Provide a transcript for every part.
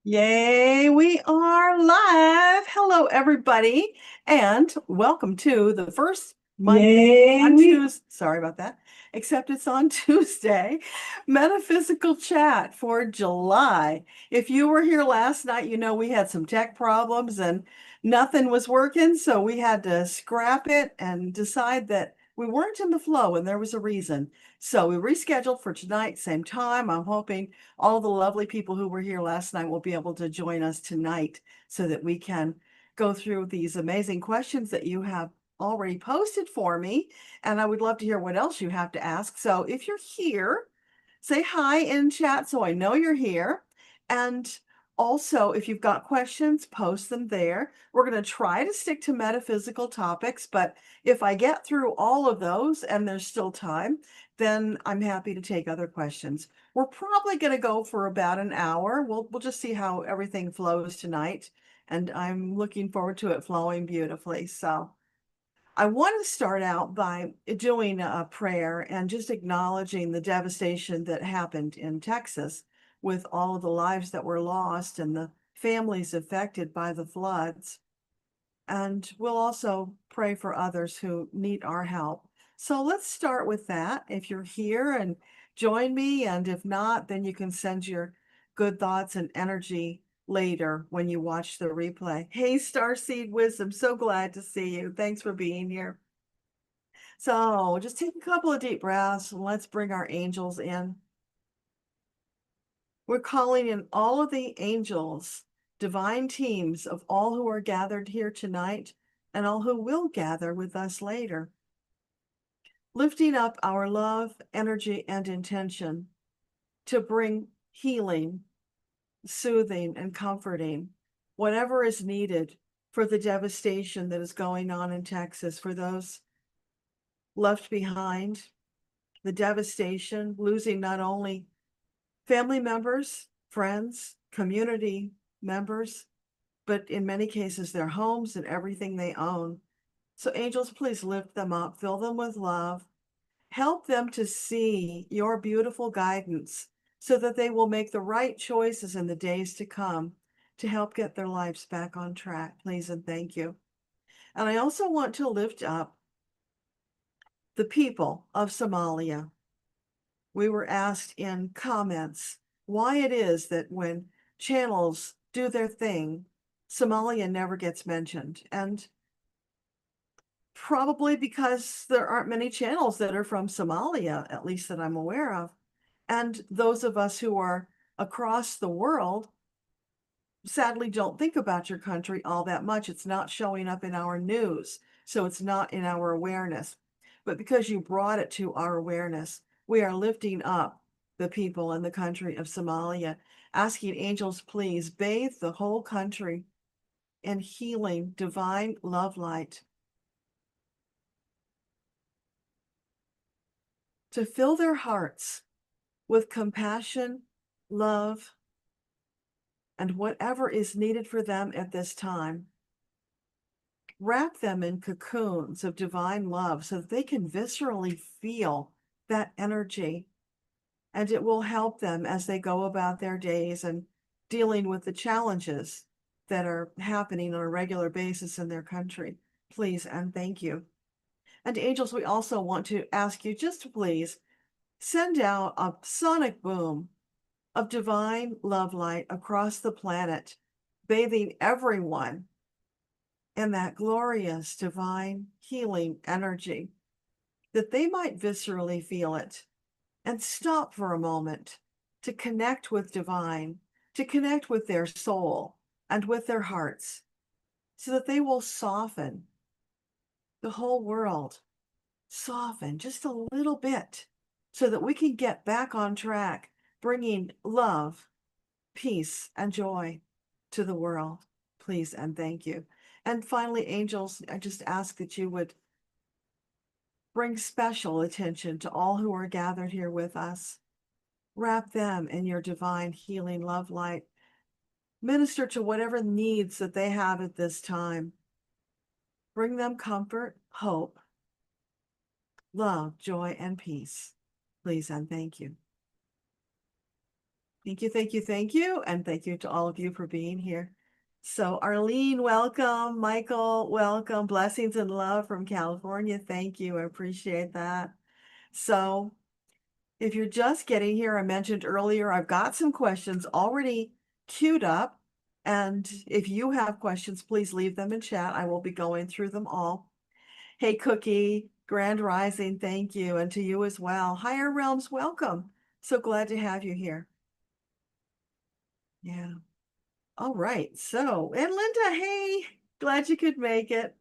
Yay, we are live. Hello, everybody, and welcome to the first Monday on Tuesday. Sorry about that. Except it's on Tuesday, Metaphysical Chat for July. If you were here last night, you know we had some tech problems and nothing was working, so we had to scrap it and decide that we weren't in the flow, and there was a reason. So we rescheduled for tonight, same time. I'm hoping all the lovely people who were here last night will be able to join us tonight so that we can go through these amazing questions that you have already posted for me. And I would love to hear what else you have to ask. So if you're here, say hi in chat so I know you're here. And also, if you've got questions, post them there. We're going to try to stick to metaphysical topics, but if I get through all of those and there's still time, then I'm happy to take other questions. We're probably going to go for about an hour. We'll just see how everything flows tonight, and I'm looking forward to it flowing beautifully. So I want to start out by doing a prayer and just acknowledging the devastation that happened in Texas with all of the lives that were lost and the families affected by the floods. And we'll also pray for others who need our help. So let's start with that. If you're here and join me, and if not, then you can send your good thoughts and energy later when you watch the replay. Hey, Starseed Wisdom, so glad to see you. Thanks for being here. So just take a couple of deep breaths and let's bring our angels in. We're calling in all of the angels, divine teams of all who are gathered here tonight and all who will gather with us later. Lifting up our love, energy, and intention to bring healing, soothing, and comforting, whatever is needed for the devastation that is going on in Texas, for those left behind, the devastation, losing not only family members, friends, community members, but in many cases, their homes and everything they own. So, angels, please lift them up, fill them with love, help them to see your beautiful guidance so that they will make the right choices in the days to come to help get their lives back on track, please, and thank you. And I also want to lift up the people of Somalia. We were asked in comments why it is that when channels do their thing, Somalia never gets mentioned. And probably because there aren't many channels that are from Somalia, at least that I'm aware of. And those of us who are across the world sadly don't think about your country all that much. It's not showing up in our news, so it's not in our awareness. But because you brought it to our awareness, we are lifting up the people in the country of Somalia, asking angels, please bathe the whole country in healing, divine love light, to fill their hearts with compassion, love, and whatever is needed for them at this time. Wrap them in cocoons of divine love so that they can viscerally feel that energy, and it will help them as they go about their days and dealing with the challenges that are happening on a regular basis in their country. Please and thank you. And angels, we also want to ask you just to please send out a sonic boom of divine love light across the planet, bathing everyone in that glorious divine healing energy, that they might viscerally feel it and stop for a moment to connect with divine, to connect with their soul and with their hearts, so that they will soften the whole world, soften just a little bit, so that we can get back on track, bringing love, peace, and joy to the world. Please and thank you. And finally, angels, I just ask that you would bring special attention to all who are gathered here with us. Wrap them in your divine healing love light. Minister to whatever needs that they have at this time. Bring them comfort, hope, love, joy, and peace. Please and thank you. Thank you, thank you, thank you. And thank you to all of you for being here. So Arlene, welcome. Michael, welcome. Blessings and love from California. Thank you. I appreciate that. So if you're just getting here, I mentioned earlier, I've got some questions already queued up. And if you have questions, please leave them in chat. I will be going through them all. Hey, Cookie, Grand Rising, thank you. And to you as well. Higher Realms, welcome. So glad to have you here. Yeah. All right. So, and Linda, hey, glad you could make it.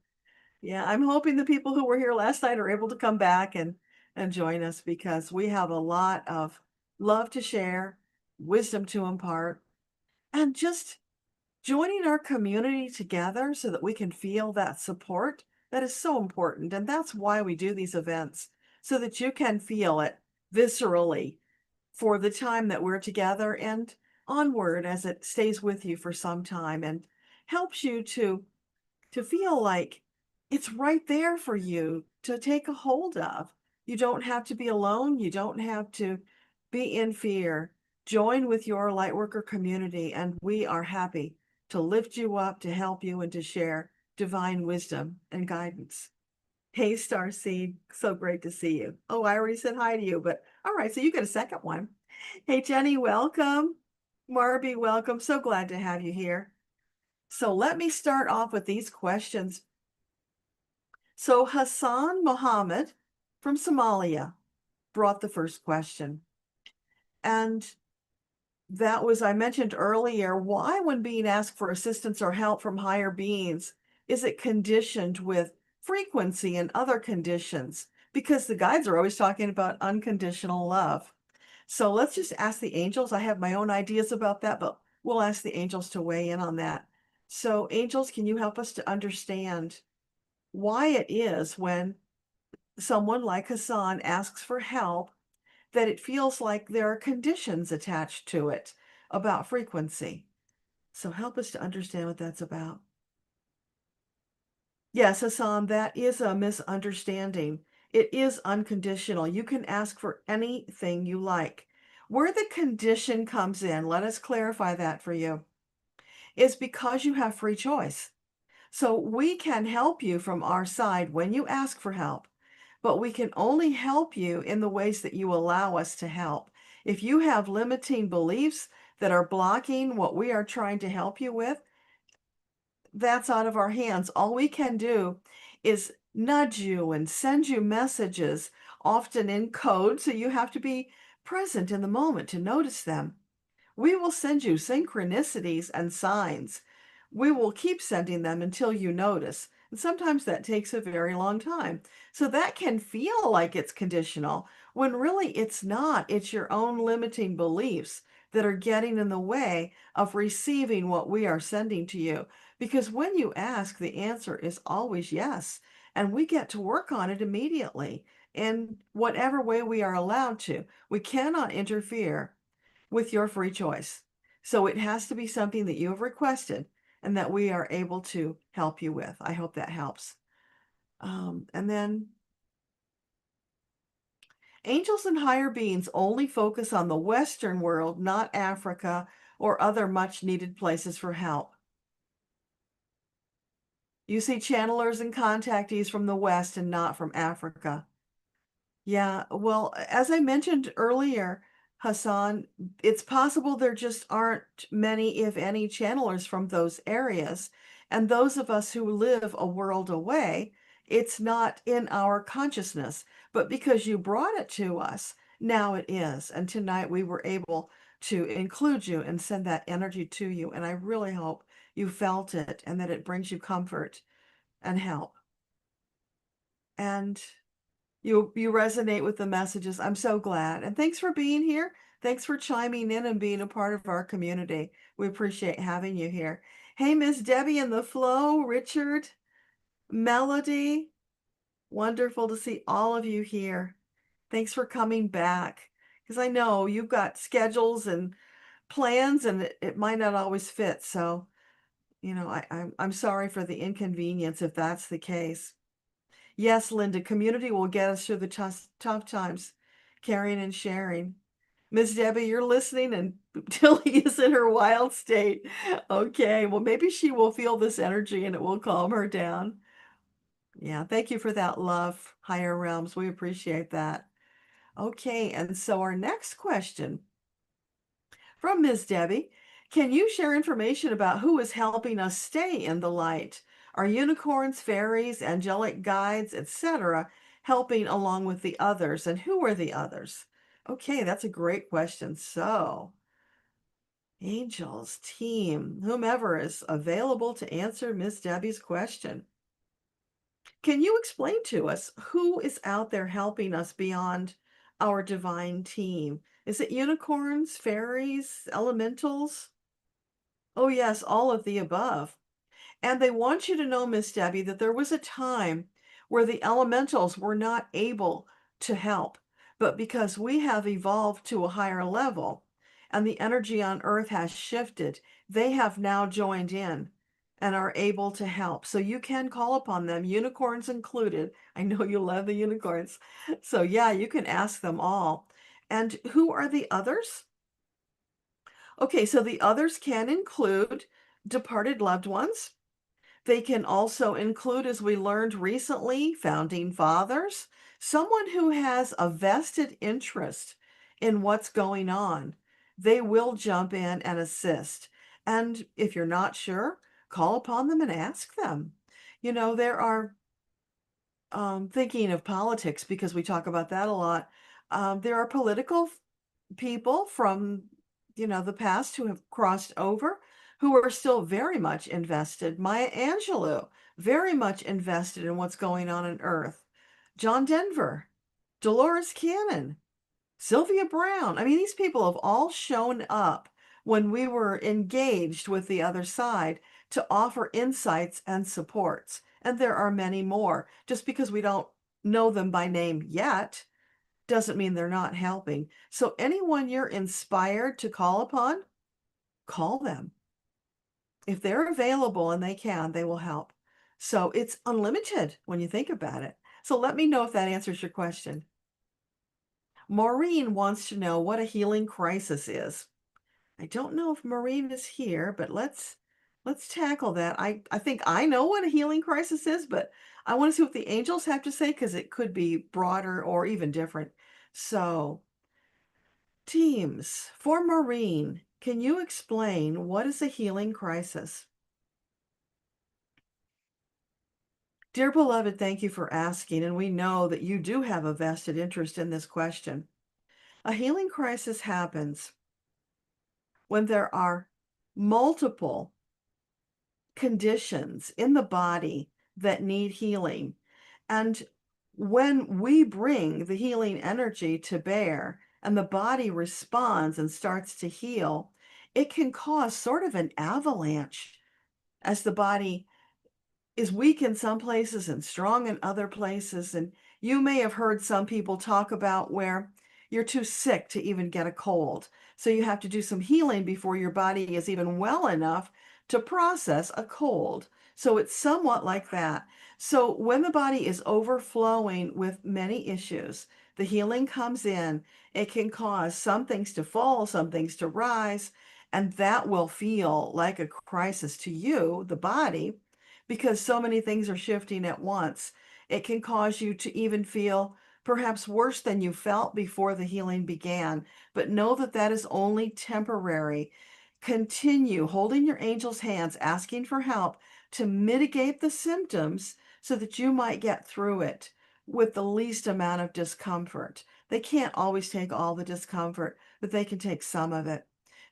Yeah, I'm hoping the people who were here last night are able to come back and join us because we have a lot of love to share, wisdom to impart, and just joining our community together so that we can feel that support that is so important. And that's why we do these events, so that you can feel it viscerally for the time that we're together and onward as it stays with you for some time and helps you to feel like it's right there for you to take a hold of. You don't have to be alone. You don't have to be in fear. Join with your lightworker community, and we are happy to lift you up, to help you, and to share divine wisdom and guidance. Hey, Starseed, so great to see you. Oh, I already said hi to you, but all right, so you get a second one. Hey, Jenny, welcome. Marby, welcome. So glad to have you here. So let me start off with these questions. So Hassan Mohammed from Somalia brought the first question. And that was, I mentioned earlier, why when being asked for assistance or help from higher beings, is it conditioned with frequency and other conditions? Because the guides are always talking about unconditional love. So let's just ask the angels. I have my own ideas about that, but we'll ask the angels to weigh in on that. So angels, can you help us to understand why it is when someone like Hassan asks for help that it feels like there are conditions attached to it about frequency? So help us to understand what that's about. Yes, Hassan, that is a misunderstanding. It is unconditional. You can ask for anything you like. Where the condition comes in, let us clarify that for you, is because you have free choice. So we can help you from our side when you ask for help, but we can only help you in the ways that you allow us to help. If you have limiting beliefs that are blocking what we are trying to help you with, that's out of our hands. All we can do is nudge you and send you messages, often in code, so you have to be present in the moment to notice them. We will send you synchronicities and signs. We will keep sending them until you notice. And sometimes that takes a very long time. So that can feel like it's conditional when really it's not. It's your own limiting beliefs that are getting in the way of receiving what we are sending to you. Because when you ask, the answer is always yes. And we get to work on it immediately in whatever way we are allowed to. We cannot interfere with your free choice. So it has to be something that you have requested and that we are able to help you with. I hope that helps. And then angels and higher beings only focus on the Western world, not Africa or other much needed places for help. You see channelers and contactees from the West and not from Africa. Yeah, well, as I mentioned earlier, Hassan, it's possible there just aren't many, if any, channelers from those areas. And those of us who live a world away, it's not in our consciousness. But because you brought it to us, now it is. And tonight we were able to include you and send that energy to you. And I really hope you felt it and that it brings you comfort and help. And you resonate with the messages. I'm so glad. And thanks for being here. Thanks for chiming in and being a part of our community. We appreciate having you here. Hey, Miss Debbie in the flow, Richard, Melody. Wonderful to see all of you here. Thanks for coming back. Because I know you've got schedules and plans and it might not always fit. So I'm sorry for the inconvenience if that's the case. Yes, Linda, community will get us through the tough times, caring and sharing. Miss Debbie, you're listening, and Tilly is in her wild state. Okay, well, maybe she will feel this energy and it will calm her down. Yeah, thank you for that love, higher realms. We appreciate that. Okay, and so our next question from Ms. Debbie, can you share information about who is helping us stay in the light? Are unicorns, fairies, angelic guides, etc., helping along with the others? And who are the others? Okay, that's a great question. So, angels, team, whomever is available to answer Miss Debbie's question. Can you explain to us who is out there helping us beyond our divine team? Is it unicorns, fairies, elementals? Oh, yes, all of the above. And they want you to know, Miss Debbie, that there was a time where the elementals were not able to help. But because we have evolved to a higher level and the energy on Earth has shifted, they have now joined in and are able to help. So you can call upon them, unicorns included. I know you love the unicorns. So, yeah, you can ask them all. And who are the others? Okay, so the others can include departed loved ones. They can also include, as we learned recently, founding fathers, someone who has a vested interest in what's going on. They will jump in and assist. And if you're not sure, call upon them and ask them. There are, thinking of politics because we talk about that a lot, there are political people from the past who have crossed over who are still very much invested. Maya Angelou, very much invested in what's going on Earth. John Denver, Dolores Cannon, Sylvia Brown. I mean, these people have all shown up when we were engaged with the other side to offer insights and supports. And there are many more. Just because we don't know them by name yet doesn't mean they're not helping. So anyone you're inspired to call upon, call them. If they're available and they can, they will help. So it's unlimited when you think about it. So let me know if that answers your question. Maureen wants to know what a healing crisis is. I don't know if Maureen is here, but let's tackle that. I think I know what a healing crisis is, but I want to see what the angels have to say because it could be broader or even different. So, teams, for Maureen, can you explain what is a healing crisis? Dear beloved, thank you for asking, and we know that you do have a vested interest in this question. A healing crisis happens when there are multiple conditions in the body that need healing. And when we bring the healing energy to bear and the body responds and starts to heal, it can cause sort of an avalanche as the body is weak in some places and strong in other places. And you may have heard some people talk about where you're too sick to even get a cold. So you have to do some healing before your body is even well enough to process a cold. So it's somewhat like that. So when the body is overflowing with many issues, the healing comes in. It can cause some things to fall, some things to rise, and that will feel like a crisis to you, the body, because so many things are shifting at once. It can cause you to even feel perhaps worse than you felt before the healing began. But know that that is only temporary. Continue holding your angel's hands, asking for help to mitigate the symptoms so that you might get through it with the least amount of discomfort. They can't always take all the discomfort, but they can take some of it.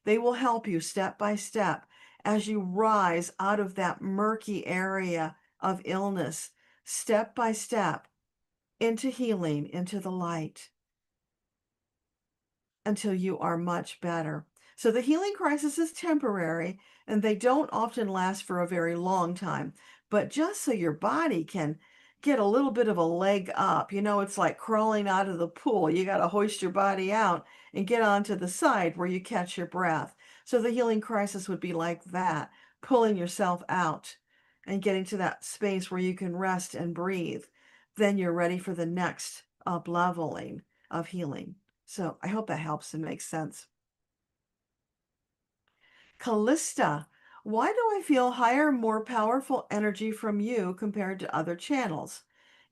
They will help you step by step as you rise out of that murky area of illness, step by step into healing, into the light, until you are much better. So the healing crisis is temporary, and they don't often last for a very long time. But just so your body can get a little bit of a leg up, it's like crawling out of the pool. You got to hoist your body out and get onto the side where you catch your breath. So the healing crisis would be like that. pulling yourself out and getting to that space where you can rest and breathe, then you're ready for the next up leveling of healing. So I hope that helps and makes sense. Callista, why do I feel higher, more powerful energy from you compared to other channels?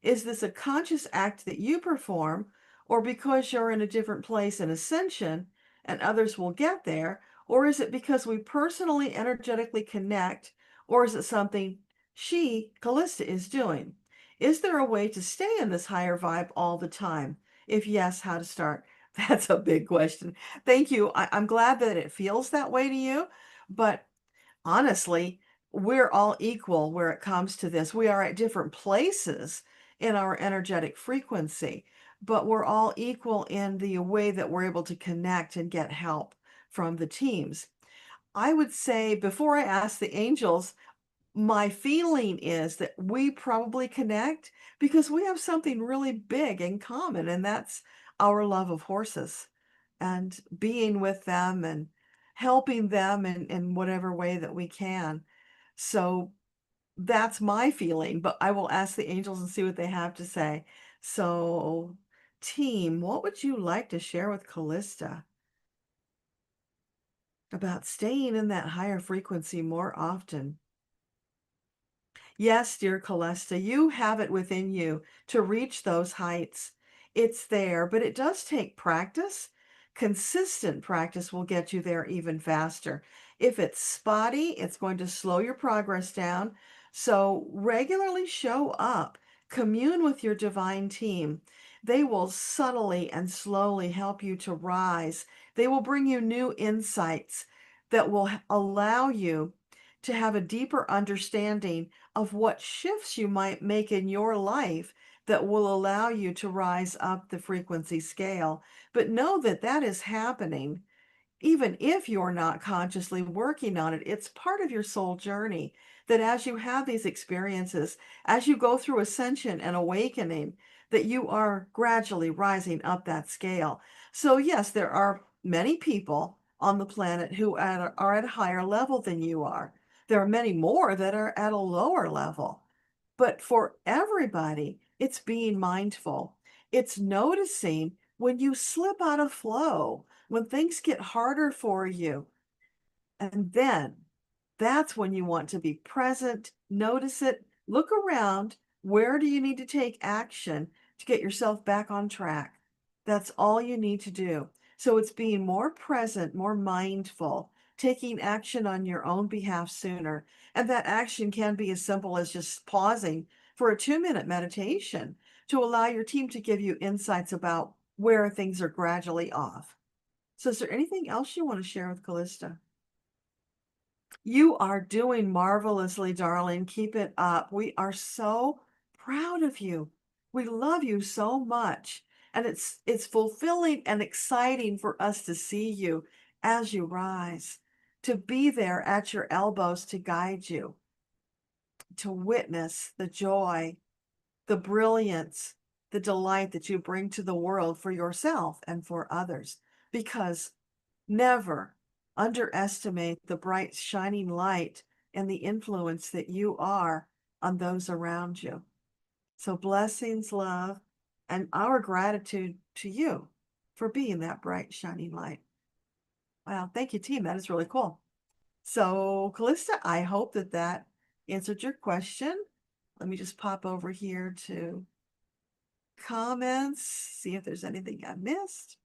Is this a conscious act that you perform, or because you're in a different place in ascension and others will get there, or is it because we personally energetically connect, or is it something Callista, is doing? Is there a way to stay in this higher vibe all the time? If yes, how to start? That's a big question. Thank you. I'm glad that it feels that way to you, but honestly, we're all equal where it comes to this. We are at different places in our energetic frequency, but we're all equal in the way that we're able to connect and get help from the teams. I would say before I ask the angels, my feeling is that we probably connect because we have something really big in common, and that's our love of horses and being with them and helping them in whatever way that we can. So that's my feeling, but I will ask the angels and see what they have to say. So, team, what would you like to share with Callista about staying in that higher frequency more often? Yes, dear Callista, you have it within you to reach those heights. It's there, but it does take practice. Consistent practice will get you there even faster. If it's spotty, it's going to slow your progress down. So regularly show up, commune with your divine team. They will subtly and slowly help you to rise. They will bring you new insights that will allow you to have a deeper understanding of what shifts you might make in your life that will allow you to rise up the frequency scale. But know that that is happening even if you're not consciously working on it. It's part of your soul journey that as you have these experiences, as you go through ascension and awakening, that you are gradually rising up that scale. So yes, there are many people on the planet who are at a higher level than you are. There are many more that are at a lower level. But for everybody, it's being mindful. It's noticing when you slip out of flow, when things get harder for you. And then that's when you want to be present, notice it, look around. Where do you need to take action to get yourself back on track? That's all you need to do. So it's being more present, more mindful, taking action on your own behalf sooner. And that action can be as simple as just pausing for a 2-minute meditation to allow your team to give you insights about where things are gradually off. So is there anything else you want to share with Callista? You are doing marvelously, darling. Keep it up. We are so proud of you. We love you so much. And it's fulfilling and exciting for us to see you as you rise, to be there at your elbows to guide you, to witness the joy, the brilliance, the delight that you bring to the world for yourself and for others. Because never underestimate the bright, shining light and the influence that you are on those around you. So, blessings, love, and our gratitude to you for being that bright, shining light. Wow, thank you, team. That is really cool. So, Callista, I hope that that answered your question. Let me just pop over here to comments, see if there's anything I missed.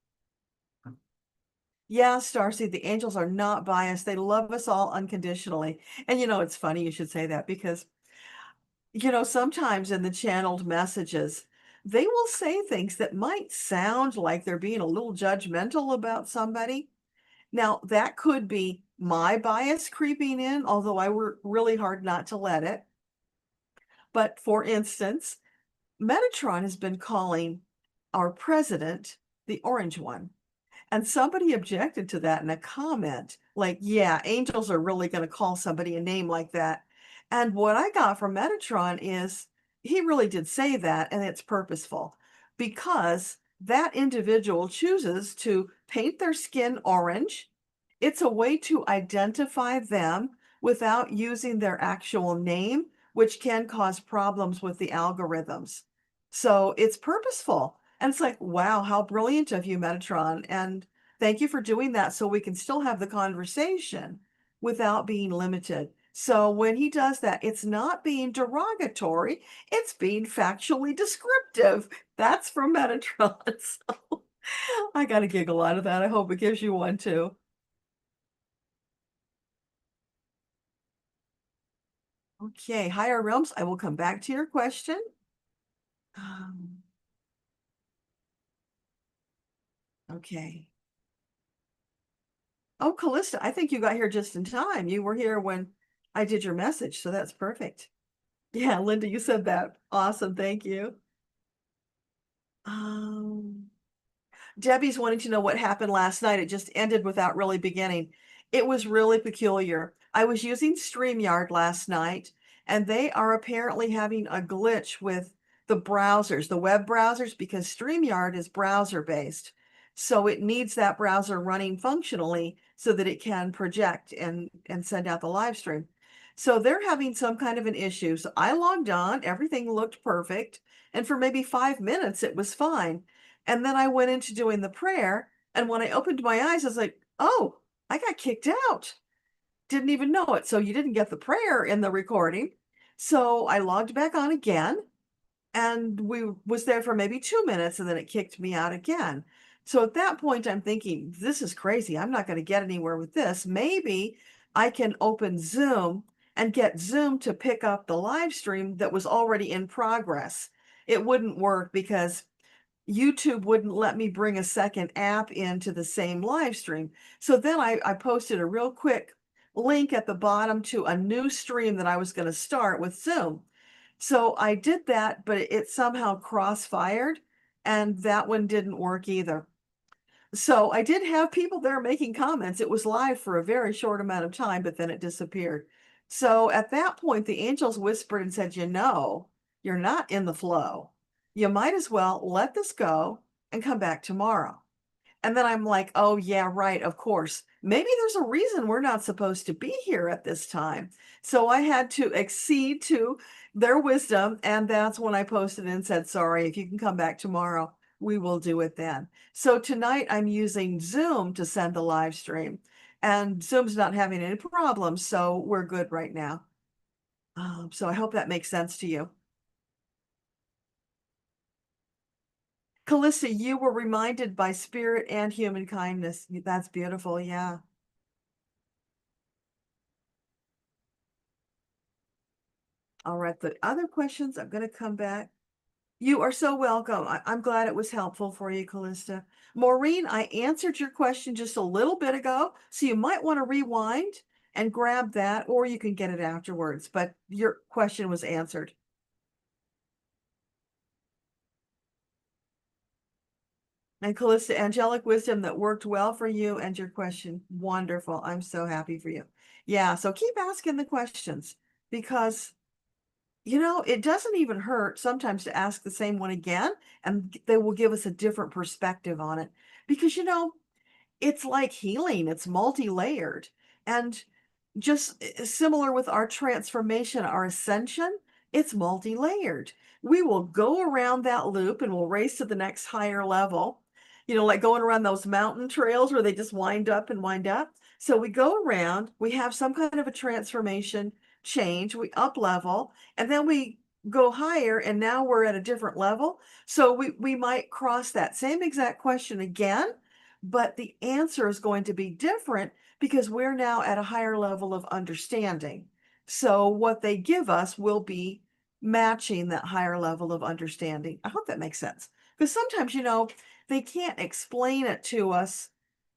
Yeah, Starseed, the angels are not biased. They love us all unconditionally. And it's funny you should say that because, sometimes in the channeled messages, they will say things that might sound like they're being a little judgmental about somebody. Now, that could be my bias creeping in, although I work really hard not to let it. But for instance, Metatron has been calling our president the orange one. And somebody objected to that in a comment, like, yeah, angels are really going to call somebody a name like that. And what I got from Metatron is he really did say that, and it's purposeful because that individual chooses to paint their skin orange. It's a way to identify them without using their actual name, which can cause problems with the algorithms. So it's purposeful. And it's like, wow, how brilliant of you, Metatron. And thank you for doing that so we can still have the conversation without being limited. So when he does that, it's not being derogatory, it's being factually descriptive. That's from Metatron. So I got a giggle out of that. I hope it gives you one too. Okay, higher realms, I will come back to your question. Um, okay. Oh, Callista, I think you got here just in time. You were here when I did your message, so that's perfect. Yeah, Linda, you said that. Awesome, thank you. Um, Debbie's wanting to know what happened last night. It just ended without really beginning. It was really peculiar. I was using StreamYard last night, and they are apparently having a glitch with the browsers, the web browsers, because StreamYard is browser based. So it needs that browser running functionally so that it can project and send out the live stream. So they're having some kind of an issue. So I logged on, everything looked perfect. And for maybe 5 minutes, it was fine. And then I went into doing the prayer. And when I opened my eyes, I was like, oh, I got kicked out. Didn't even know it. So you didn't get the prayer in the recording. So I logged back on again and we was there for maybe 2 minutes and then it kicked me out again. So at that point, I'm thinking, this is crazy. I'm not going to get anywhere with this. Maybe I can open Zoom and get Zoom to pick up the live stream that was already in progress. It wouldn't work because YouTube wouldn't let me bring a second app into the same live stream. So then I posted a real quick link at the bottom to a new stream that I was going to start with Zoom. So I did that, but it somehow crossfired and that one didn't work either. So I did have people there making comments. It was live for a very short amount of time, but then it disappeared. So at that point, the angels whispered and said, you're not in the flow. You might as well let this go and come back tomorrow. And then I'm like, oh, yeah, right, of course. Maybe there's a reason we're not supposed to be here at this time. So I had to accede to their wisdom. And that's when I posted and said, sorry, if you can come back tomorrow, we will do it then. So tonight I'm using Zoom to send the live stream, and Zoom's not having any problems. So we're good right now. So I hope that makes sense to you. Calissa, you were reminded by spirit and human kindness. That's beautiful. Yeah. All right. The other questions, I'm going to come back. You are so welcome. I'm glad it was helpful for you, Callista. Maureen, I answered your question just a little bit ago, so you might want to rewind and grab that, or you can get it afterwards, but your question was answered. And Callista, angelic wisdom that worked well for you and your question. Wonderful. I'm so happy for you. Yeah, so keep asking the questions because it doesn't even hurt sometimes to ask the same one again, and they will give us a different perspective on it. Because, it's like healing, it's multi-layered. And just similar with our transformation, our ascension, it's multi-layered. We will go around that loop and we'll race to the next higher level, like going around those mountain trails where they just wind up and wind up. So we go around, we have some kind of a transformation change, we up level, and then we go higher and now we're at a different level. So we might cross that same exact question again, but the answer is going to be different because we're now at a higher level of understanding. So what they give us will be matching that higher level of understanding. I hope that makes sense. Because sometimes, they can't explain it to us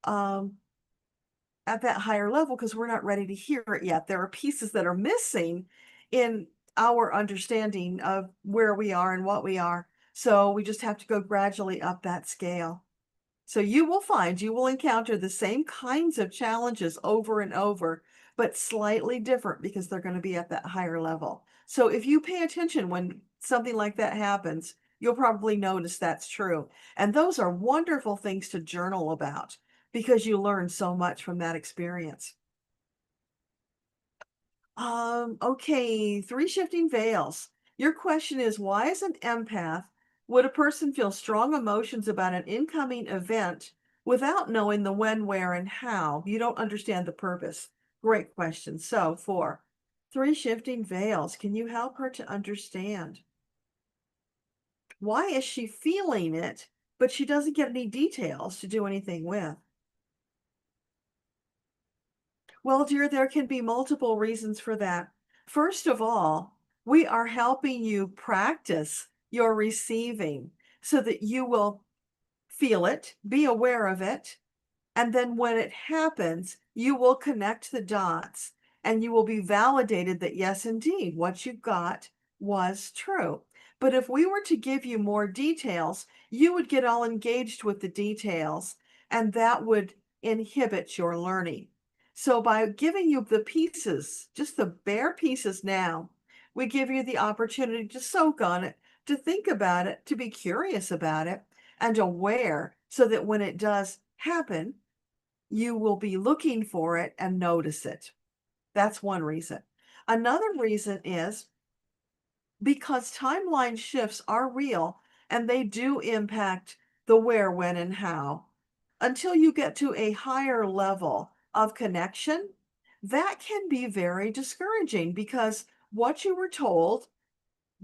at that higher level because we're not ready to hear it yet. There are pieces that are missing in our understanding of where we are and what we are. So we just have to go gradually up that scale. So you will encounter the same kinds of challenges over and over, but slightly different because they're going to be at that higher level. So if you pay attention when something like that happens, you'll probably notice that's true. And those are wonderful things to journal about because you learn so much from that experience. Okay, three shifting veils. Your question is, why as an empath would a person feel strong emotions about an incoming event without knowing the when, where, and how? You don't understand the purpose. Great question. So, for three shifting veils, can you help her to understand? Why is she feeling it, but she doesn't get any details to do anything with? Well, dear, there can be multiple reasons for that. First of all, we are helping you practice your receiving so that you will feel it, be aware of it, and then when it happens, you will connect the dots and you will be validated that, yes, indeed, what you got was true. But if we were to give you more details, you would get all engaged with the details, and that would inhibit your learning. So by giving you the pieces, just the bare pieces now, we give you the opportunity to soak on it, to think about it, to be curious about it, and aware so that when it does happen, you will be looking for it and notice it. That's one reason. Another reason is because timeline shifts are real and they do impact the where, when, and how. Until you get to a higher level of connection, that can be very discouraging because what you were told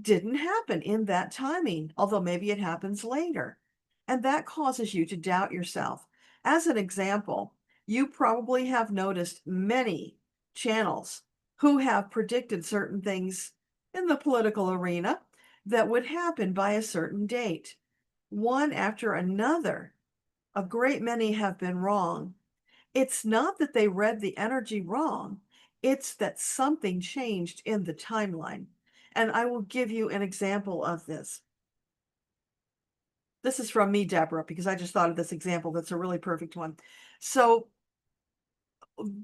didn't happen in that timing, although maybe it happens later. And that causes you to doubt yourself. As an example, you probably have noticed many channels who have predicted certain things in the political arena that would happen by a certain date. One after another, a great many have been wrong. It's not that they read the energy wrong, it's that something changed in the timeline. And I will give you an example of this. This is from me, Deborah, because I just thought of this example that's a really perfect one. So,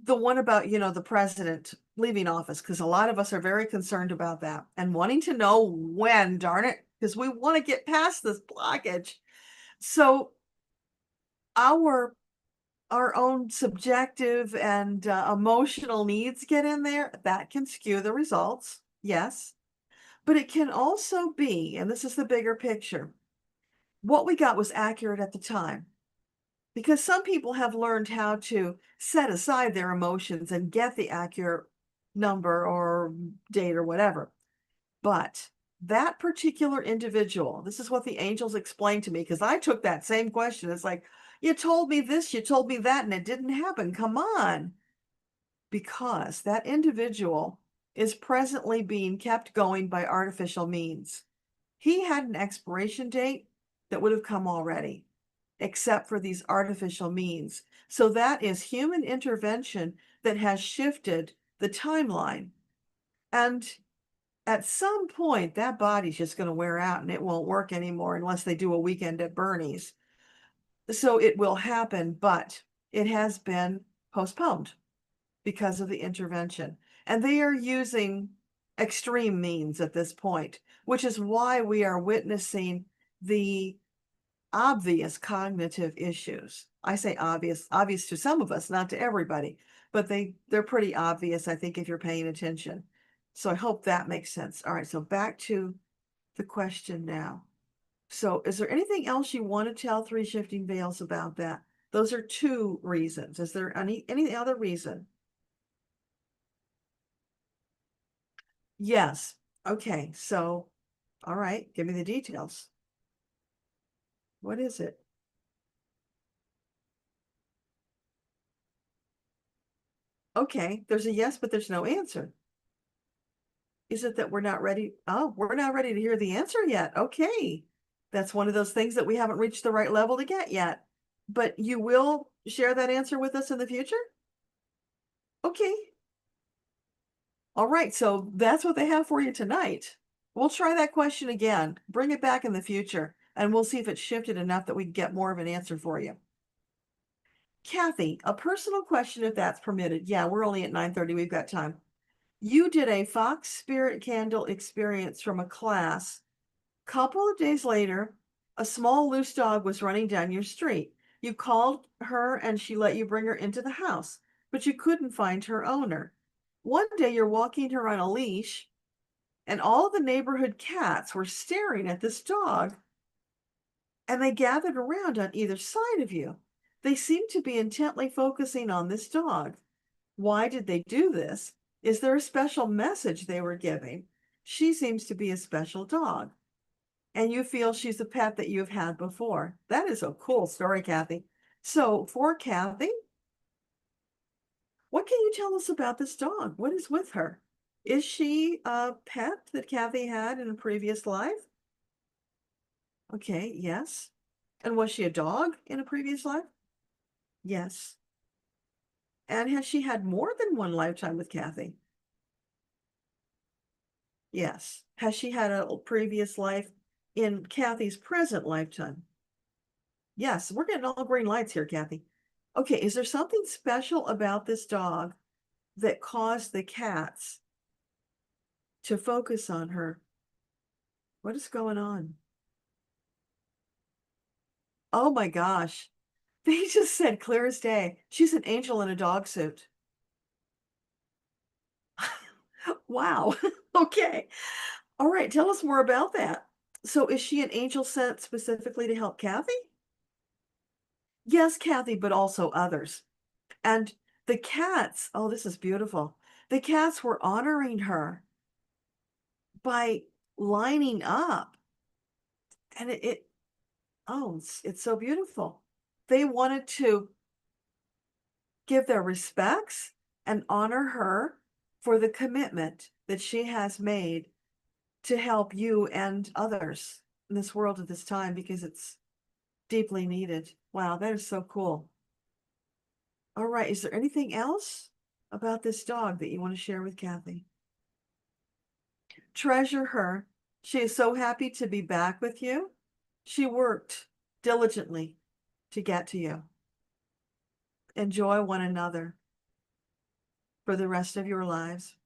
the one about, the president leaving office, because a lot of us are very concerned about that and wanting to know when, darn it, because we want to get past this blockage. So, our our own subjective and emotional needs get in there, that can skew the results. Yes. But it can also be, and this is the bigger picture, what we got was accurate at the time. Because some people have learned how to set aside their emotions and get the accurate number or date or whatever. But that particular individual, this is what the angels explained to me, because I took that same question. It's like, you told me this, you told me that, and it didn't happen. Come on. Because that individual is presently being kept going by artificial means. He had an expiration date that would have come already, except for these artificial means. So that is human intervention that has shifted the timeline. And at some point, that body's just going to wear out and it won't work anymore unless they do a weekend at Bernie's. So it will happen, but it has been postponed because of the intervention. And they are using extreme means at this point, which is why we are witnessing the obvious cognitive issues. I say obvious to some of us, not to everybody, but they're pretty obvious, I think, if you're paying attention. So I hope that makes sense. All right, so back to the question now. So is there anything else you want to tell Three Shifting Veils about that? Those are two reasons. Is there any other reason? Yes. Okay, so all right, give me the details. What is it? Okay, there's a yes, but there's no answer. Is it that we're not ready? Oh, we're not ready to hear the answer yet. Okay. That's one of those things that we haven't reached the right level to get yet. But you will share that answer with us in the future? Okay. All right. So that's what they have for you tonight. We'll try that question again. Bring it back in the future, and we'll see if it's shifted enough that we can get more of an answer for you. Kathy, a personal question if that's permitted. Yeah, we're only at 9:30. We've got time. You did a Fox Spirit Candle experience from a class. Couple of days later, a small loose dog was running down your street. You called her and she let you bring her into the house, but you couldn't find her owner. One day you're walking her on a leash, and all the neighborhood cats were staring at this dog, and they gathered around on either side of you. They seemed to be intently focusing on this dog. Why did they do this? Is there a special message they were giving? She seems to be a special dog, and you feel she's a pet that you've had before. That is a cool story, Kathy. So, for Kathy, what can you tell us about this dog? What is with her? Is she a pet that Kathy had in a previous life? Okay, yes. And was she a dog in a previous life? Yes. And has she had more than one lifetime with Kathy? Yes. Has she had a previous life in Kathy's present lifetime? Yes. We're getting all green lights here, Kathy. Okay, is there something special about this dog that caused the cats to focus on her? What is going on? Oh my gosh. They just said clear as day. She's an angel in a dog suit. Wow. Okay. All right. Tell us more about that. So is she an angel sent specifically to help Kathy? Yes, Kathy, but also others. And the cats, oh, this is beautiful. The cats were honoring her by lining up. And oh, it's so beautiful. They wanted to give their respects and honor her for the commitment that she has made to help you and others in this world at this time because it's deeply needed. Wow, that is so cool. All right, is there anything else about this dog that you want to share with Kathy? Treasure her. She is so happy to be back with you. She worked diligently to get to you. Enjoy one another for the rest of your lives.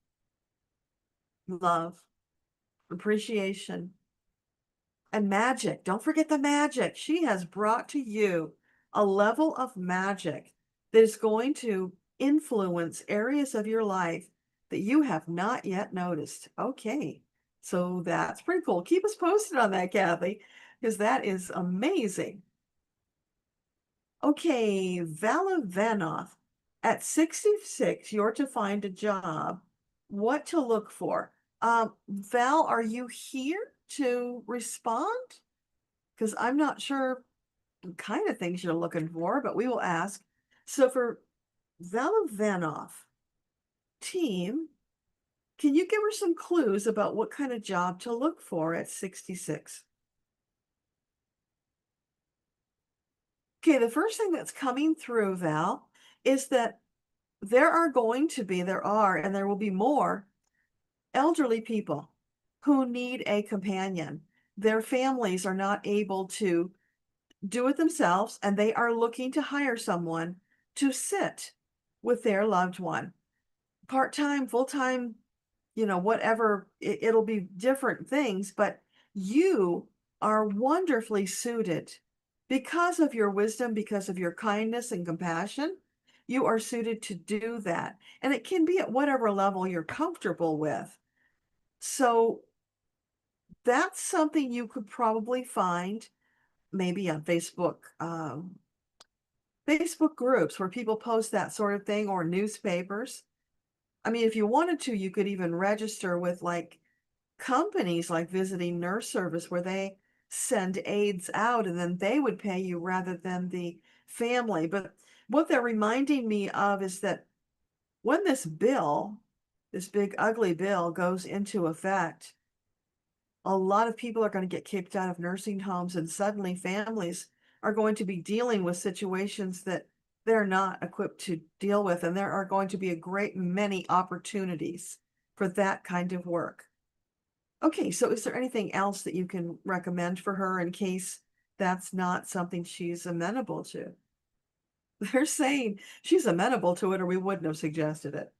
Love, appreciation, and magic. Don't forget the magic. She has brought to you a level of magic that is going to influence areas of your life that you have not yet noticed. Okay, so that's pretty cool. Keep us posted on that, Kathy, because that is amazing. Okay, Vala Vanoff. At 66, you're to find a job. What to look for? Val, are you here to respond? Because I'm not sure what kind of things you're looking for, but we will ask. So for Vala Vanoff, team, can you give her some clues about what kind of job to look for at 66? Okay, the first thing that's coming through, Val, is that there are, and there will be more elderly people who need a companion. Their families are not able to do it themselves, and they are looking to hire someone to sit with their loved one. Part-time, full-time, whatever, it'll be different things, but you are wonderfully suited because of your wisdom, because of your kindness and compassion. You are suited to do that. And it can be at whatever level you're comfortable with. So that's something you could probably find maybe on Facebook groups where people post that sort of thing, or newspapers. I mean, if you wanted to, you could even register with like companies like Visiting Nurse Service where they send aides out and then they would pay you rather than the family. But what they're reminding me of is that when this big ugly bill goes into effect, a lot of people are going to get kicked out of nursing homes, and suddenly families are going to be dealing with situations that they're not equipped to deal with. And there are going to be a great many opportunities for that kind of work. Okay, so is there anything else that you can recommend for her in case that's not something she's amenable to? They're saying she's amenable to it or we wouldn't have suggested it.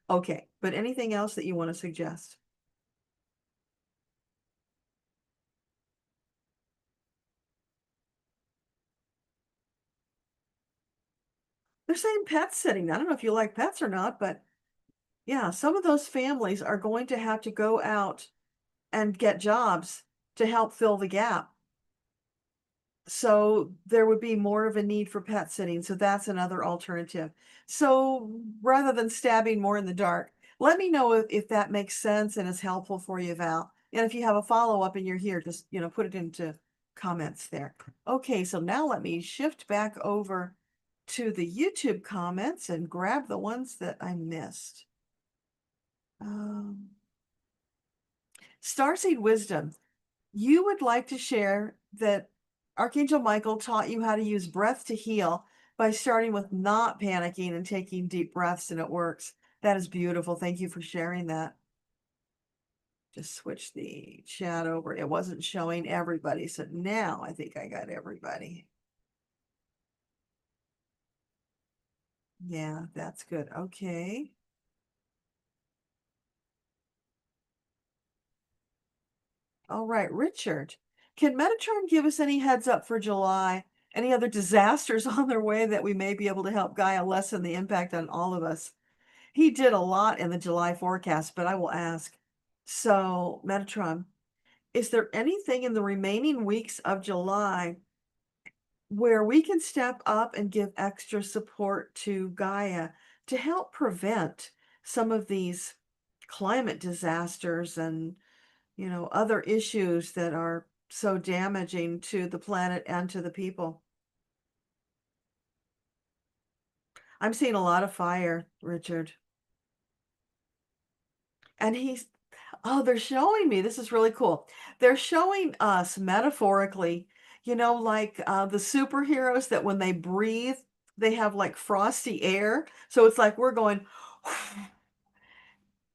Okay, but anything else that you want to suggest? They're saying pet sitting. I don't know if you like pets or not, but Yeah, some of those families are going to have to go out and get jobs to help fill the gap. So there would be more of a need for pet sitting. So that's another alternative. So rather than stabbing more in the dark, let me know if that makes sense and is helpful for you, Val. And if you have a follow-up and you're here, just, put it into comments there. Okay, so now let me shift back over to the YouTube comments and grab the ones that I missed. Starseed Wisdom, you would like to share that Archangel Michael taught you how to use breath to heal by starting with not panicking and taking deep breaths, and it works. That is beautiful. Thank you for sharing that. Just switch the chat over. It wasn't showing everybody, so now I think I got everybody. Yeah, that's good. Okay. All right, Richard, can Metatron give us any heads up for July? Any other disasters on their way that we may be able to help Gaia lessen the impact on all of us? He did a lot in the July forecast, but I will ask. So, Metatron, is there anything in the remaining weeks of July where we can step up and give extra support to Gaia to help prevent some of these climate disasters and, other issues that are so damaging to the planet and to the people? I'm seeing a lot of fire, Richard. And they're showing me, this is really cool. They're showing us metaphorically, like the superheroes that when they breathe, they have like frosty air. So it's like we're going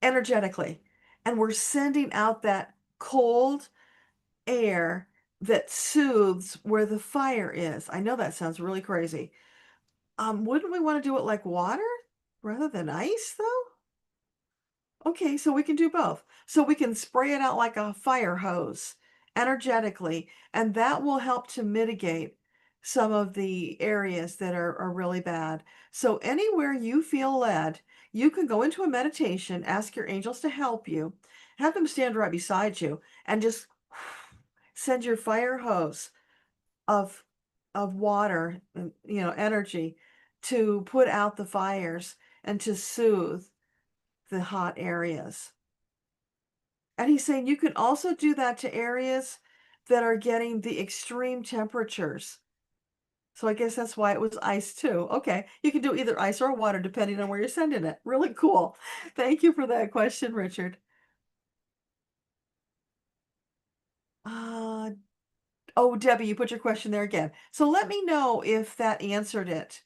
energetically and we're sending out that cold air that soothes where the fire is. I know that sounds really crazy. Wouldn't we want to do it like water rather than ice though? Okay, so we can do both. So we can spray it out like a fire hose energetically, and that will help to mitigate some of the areas that are really bad. So anywhere you feel led, you can go into a meditation, ask your angels to help you, have them stand right beside you, and just send your fire hose of water and energy to put out the fires and to soothe the hot areas. And he's saying you can also do that to areas that are getting the extreme temperatures. So I guess that's why it was ice too. Okay, you can do either ice or water depending on where you're sending it. Really cool. Thank you for that question, Richard. Uh, oh, Debbie, you put your question there again. So let me know if that answered it.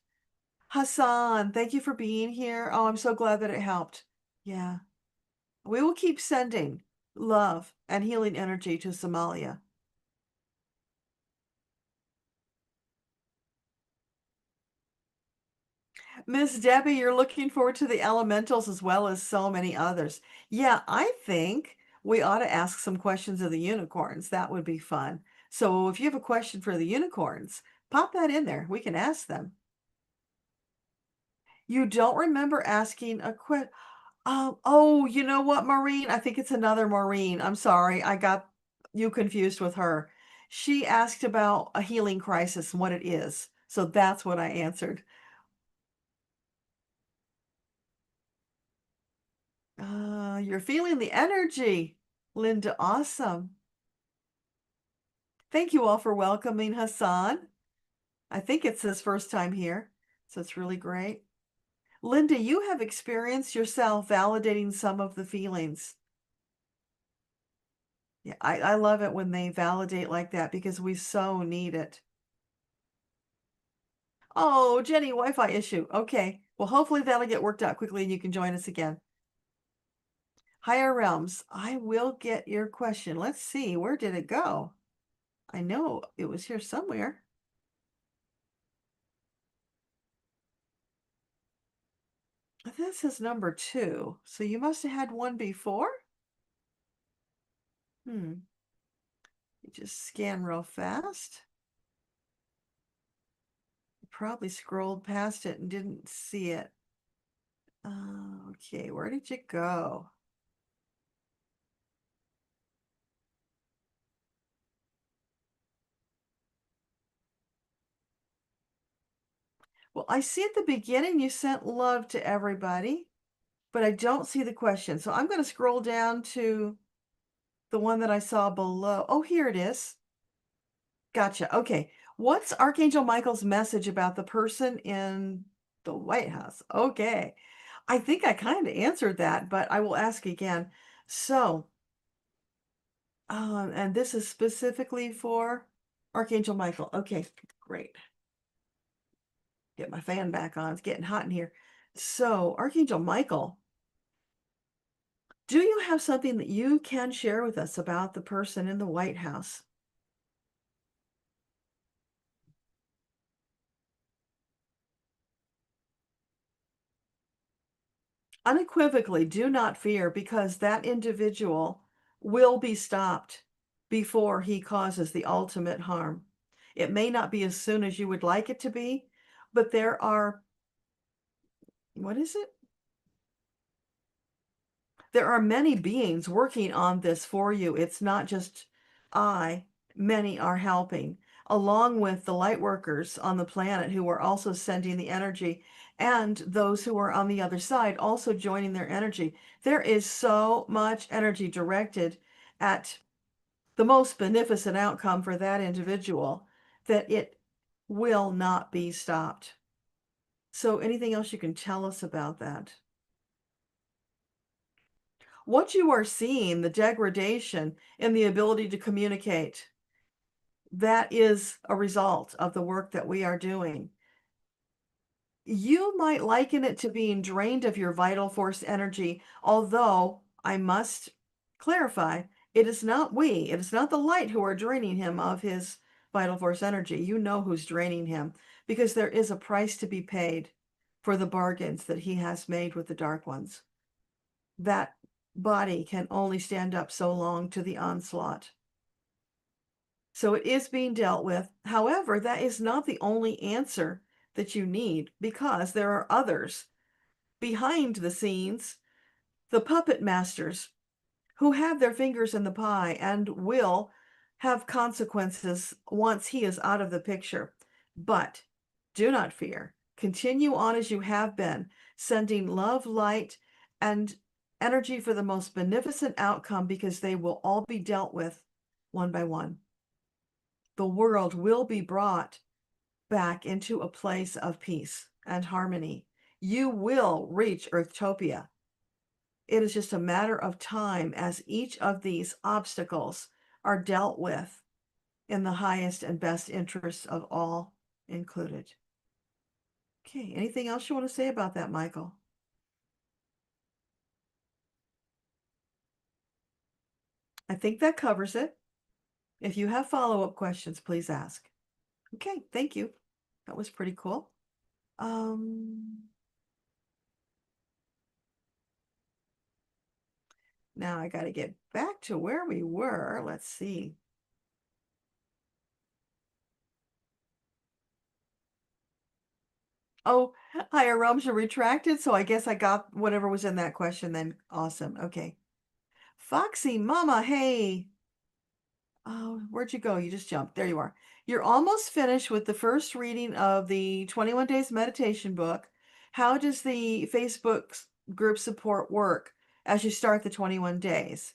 Hassan, thank you for being here. Oh, I'm so glad that it helped. Yeah. We will keep sending love and healing energy to Somalia. Miss Debbie, you're looking forward to the elementals as well as so many others. Yeah, I think we ought to ask some questions of the unicorns. That would be fun. So if you have a question for the unicorns, pop that in there. We can ask them. You don't remember asking a question? Oh, you know what, Maureen? I think it's another Maureen. I'm sorry. I got you confused with her. She asked about a healing crisis and what it is. So that's what I answered. You're feeling the energy, Linda. Awesome. Thank you all for welcoming Hassan. I think it's his first time here, so it's really great. Linda, you have experienced yourself validating some of the feelings. Yeah, I love it when they validate like that because we so need it. Oh, Jenny, Wi-Fi issue. Okay. Well, hopefully that'll get worked out quickly and you can join us again. Higher realms, I will get your question. Let's see, where did it go? I know it was here somewhere. This is number 2. So you must have had one before? You just scan real fast. You probably scrolled past it and didn't see it. Okay, where did you go? Well, I see at the beginning you sent love to everybody, but I don't see the question. So I'm going to scroll down to the one that I saw below. Oh, here it is. Gotcha. Okay. What's Archangel Michael's message about the person in the White House? Okay. I think I kind of answered that, but I will ask again. So, and this is specifically for Archangel Michael. Okay, great. Get my fan back on. It's getting hot in here. So, Archangel Michael, do you have something that you can share with us about the person in the White House? Unequivocally, do not fear because that individual will be stopped before he causes the ultimate harm. It may not be as soon as you would like it to be, but there are, what is it? There are many beings working on this for you. It's not just I, many are helping, along with the light workers on the planet who are also sending the energy, and those who are on the other side also joining their energy. There is so much energy directed at the most beneficent outcome for that individual that it will not be stopped. So, anything else you can tell us about that? What you are seeing, the degradation in the ability to communicate, that is a result of the work that we are doing. You might liken it to being drained of your vital force energy, although I must clarify, it is not we, it is not the light who are draining him of his vital force energy. You know who's draining him because there is a price to be paid for the bargains that he has made with the dark ones. That body can only stand up so long to the onslaught. So it is being dealt with. However, that is not the only answer that you need because there are others behind the scenes, the puppet masters who have their fingers in the pie and will have consequences once he is out of the picture. But do not fear. Continue on as you have been, sending love, light, and energy for the most beneficent outcome because they will all be dealt with one by one. The world will be brought back into a place of peace and harmony. You will reach Earthtopia. It is just a matter of time as each of these obstacles are dealt with in the highest and best interests of all included. Okay, anything else you want to say about that, Michael? I think that covers it. If you have follow-up questions, please ask. Okay, thank you. That was pretty cool. Um, Now I got to get back to where we were. Let's see. Oh, higher realms are retracted, so I guess I got whatever was in that question then. Awesome. Okay. Foxy Mama, hey. Oh, where'd you go? You just jumped. There you are. You're almost finished with the first reading of the 21 Days Meditation book. How does the Facebook group support work as you start the 21 days?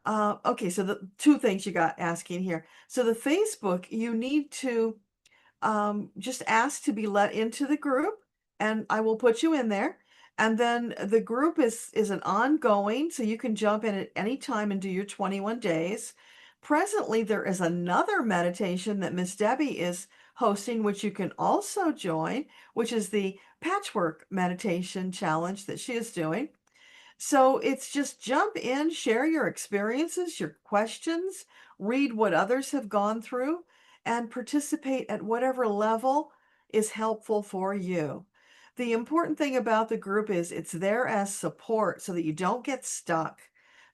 Okay, so the two things you got asking here. So the Facebook, you need to just ask to be let into the group, and I will put you in there. And then the group is an ongoing, so you can jump in at any time and do your 21 days. Presently, there is another meditation that Miss Debbie is hosting, which you can also join, which is the Patchwork meditation challenge that she is doing. So it's just jump in, share your experiences, your questions, read what others have gone through, and participate at whatever level is helpful for you. The important thing about the group is it's there as support so that you don't get stuck.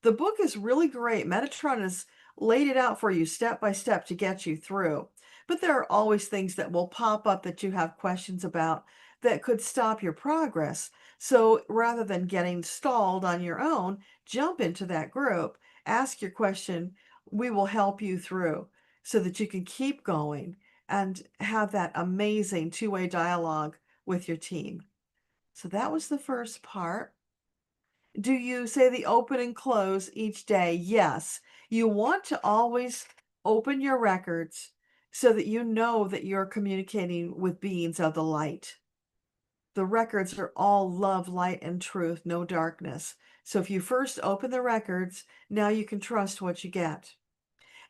The book is really great. Metatron has laid it out for you step by step to get you through. But there are always things that will pop up that you have questions about that could stop your progress. So rather than getting stalled on your own, jump into that group, ask your question. We will help you through so that you can keep going and have that amazing two-way dialogue with your team. So that was the first part. Do you say the open and close each day? Yes. You want to always open your records so that you know that you're communicating with beings of the light. The records are all love, light, and truth, no darkness. So if you first open the records, now you can trust what you get.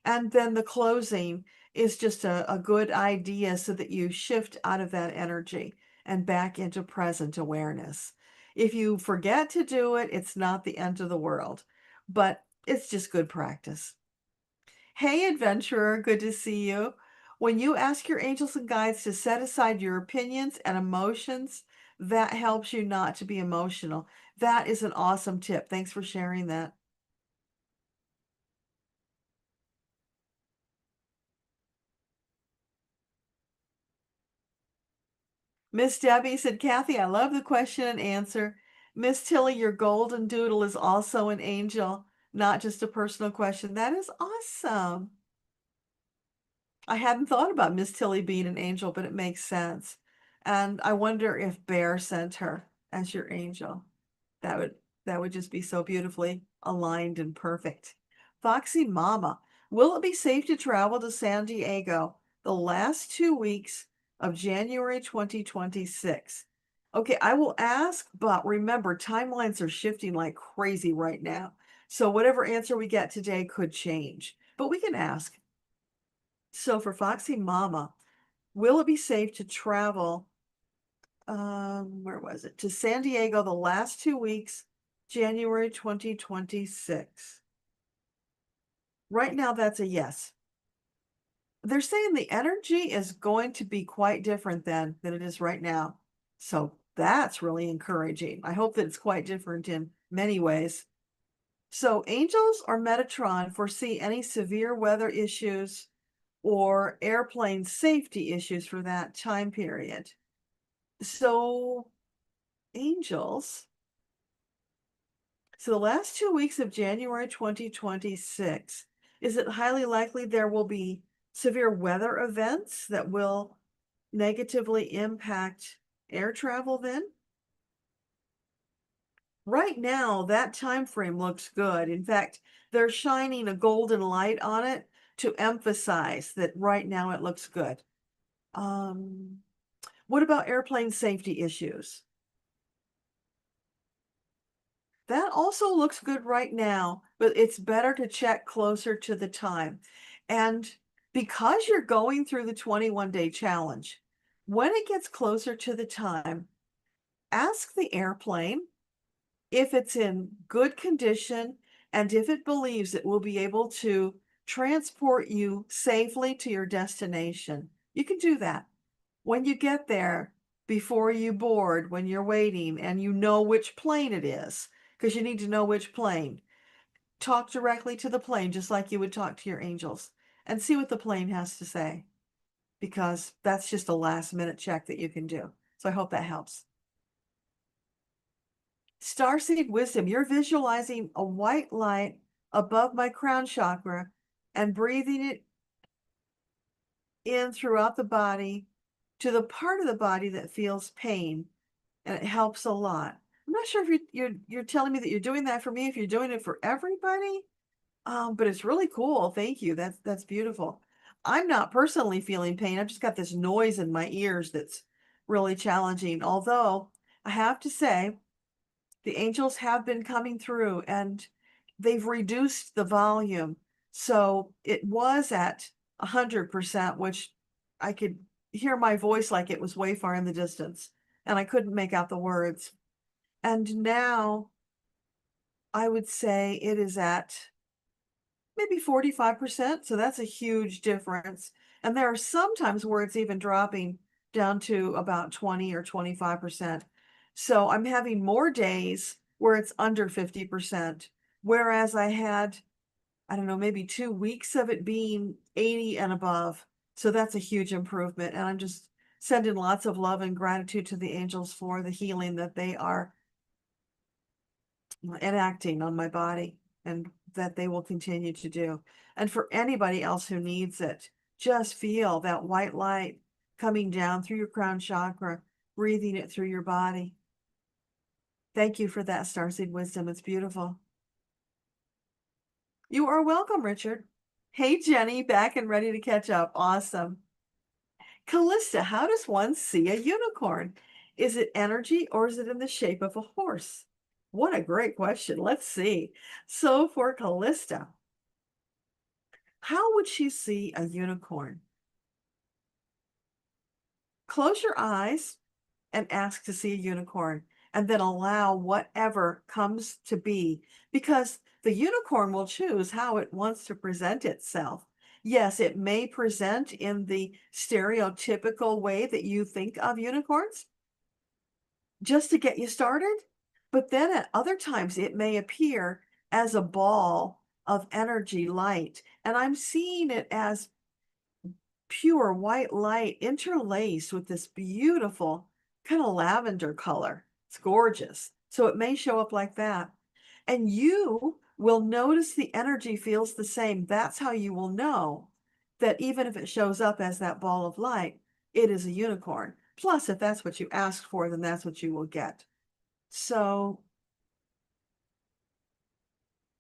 And then the closing is just a good idea so that you shift out of that energy and back into present awareness. If you forget to do it, it's not the end of the world, but it's just good practice. Hey, adventurer, good to see you. When you ask your angels and guides to set aside your opinions and emotions, that helps you not to be emotional. That is an awesome tip. Thanks for sharing that. Miss Debbie said, Kathy, I love the question and answer. Miss Tilly, your golden doodle is also an angel, not just a personal question. That is awesome. I hadn't thought about Miss Tilly being an angel, but it makes sense. And I wonder if Bear sent her as your angel. That would that would just be so beautifully aligned and perfect. Foxy Mama, will it be safe to travel to San Diego the last 2 weeks of January 2026? Okay, I will ask, but remember, timelines are shifting like crazy right now. So whatever answer we get today could change, but we can ask. So for Foxy Mama, will it be safe to travel where was it? To San Diego the last 2 weeks, January 2026. Right now, that's a yes. They're saying the energy is going to be quite different than it is right now. So that's really encouraging. I hope that it's quite different in many ways. So angels or Metatron foresee any severe weather issues or airplane safety issues for that time period. So angels. So the last 2 weeks of January 2026, is it highly likely there will be severe weather events that will negatively impact air travel then? Right now, that time frame looks good. In fact, they're shining a golden light on it to emphasize that right now it looks good. What about airplane safety issues? That also looks good right now, but it's better to check closer to the time. And because you're going through the 21-day challenge, when it gets closer to the time, ask the airplane if it's in good condition and if it believes it will be able to transport you safely to your destination. You can do that. When you get there, before you board, when you're waiting and you know which plane it is, because you need to know which plane. Talk directly to the plane, just like you would talk to your angels, and see what the plane has to say, because that's just a last minute check that you can do. So I hope that helps. Starseed Wisdom, you're visualizing a white light above my crown chakra and breathing it in throughout the body to the part of the body that feels pain, and it helps a lot. I'm not sure if you're telling me that you're doing that for me, if you're doing it for everybody, but it's really cool. Thank you. That's beautiful. I'm not personally feeling pain. I've just got this noise in my ears that's really challenging. Although I have to say, the angels have been coming through and they've reduced the volume. So it was at 100%, which I could hear my voice like it was way far in the distance and I couldn't make out the words. And now I would say it is at maybe 45%. So that's a huge difference. And there are some times where it's even dropping down to about 20 or 25%. So I'm having more days where it's under 50%, whereas I had, I don't know, maybe 2 weeks of it being 80 and above. So that's a huge improvement. And I'm just sending lots of love and gratitude to the angels for the healing that they are enacting on my body, and that they will continue to do. And for anybody else who needs it, just feel that white light coming down through your crown chakra, breathing it through your body. Thank you for that, Starseed Wisdom. It's beautiful. You are welcome, Richard. Hey, Jenny, back and ready to catch up. Awesome. Callista, how does one see a unicorn? Is it energy or is it in the shape of a horse? What a great question. Let's see. So for Callista, how would she see a unicorn? Close your eyes and ask to see a unicorn, and then allow whatever comes to be, because the unicorn will choose how it wants to present itself. Yes, it may present in the stereotypical way that you think of unicorns just to get you started, but then at other times it may appear as a ball of energy light, and I'm seeing it as pure white light interlaced with this beautiful kind of lavender color. It's gorgeous. So it may show up like that. And you will notice the energy feels the same. That's how you will know that even if it shows up as that ball of light, it is a unicorn. Plus, if that's what you asked for, then that's what you will get. So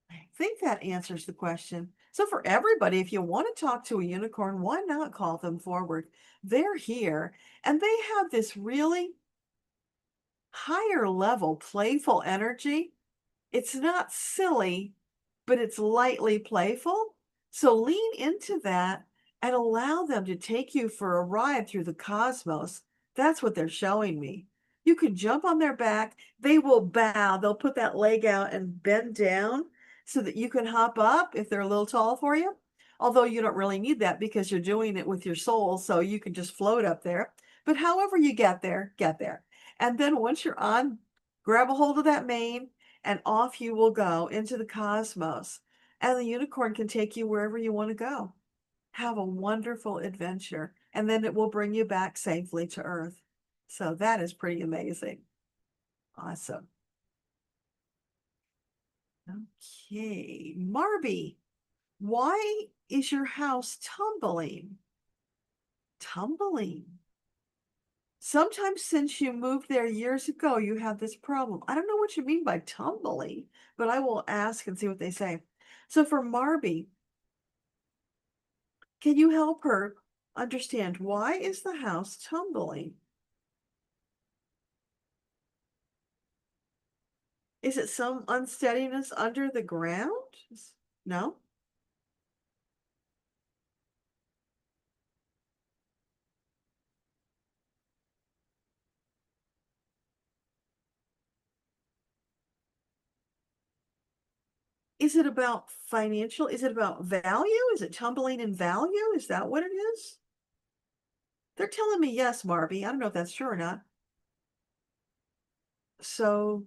I think that answers the question. So for everybody, if you want to talk to a unicorn, why not call them forward? They're here and they have this really higher level playful energy. It's not silly, but it's lightly playful. So lean into that and allow them to take you for a ride through the cosmos. That's what they're showing me. You can jump on their back. They will bow. They'll put that leg out and bend down so that you can hop up if they're a little tall for you. Although you don't really need that because you're doing it with your soul, so you can just float up there. But however you get there, get there. And then once you're on, grab a hold of that mane and off you will go into the cosmos. And the unicorn can take you wherever you want to go. Have a wonderful adventure, and then it will bring you back safely to Earth. So that is pretty amazing. Awesome. Okay, Marby, why is your house tumbling? Tumbling. Sometimes since you moved there years ago, you have this problem. I don't know what you mean by tumbling, but I will ask and see what they say. So for Marby, can you help her understand why is the house tumbling? Is it some unsteadiness under the ground? No? Is it about financial? Is it about value? Is it tumbling in value? Is that what it is? They're telling me yes, Marby. I don't know if that's true or not. So,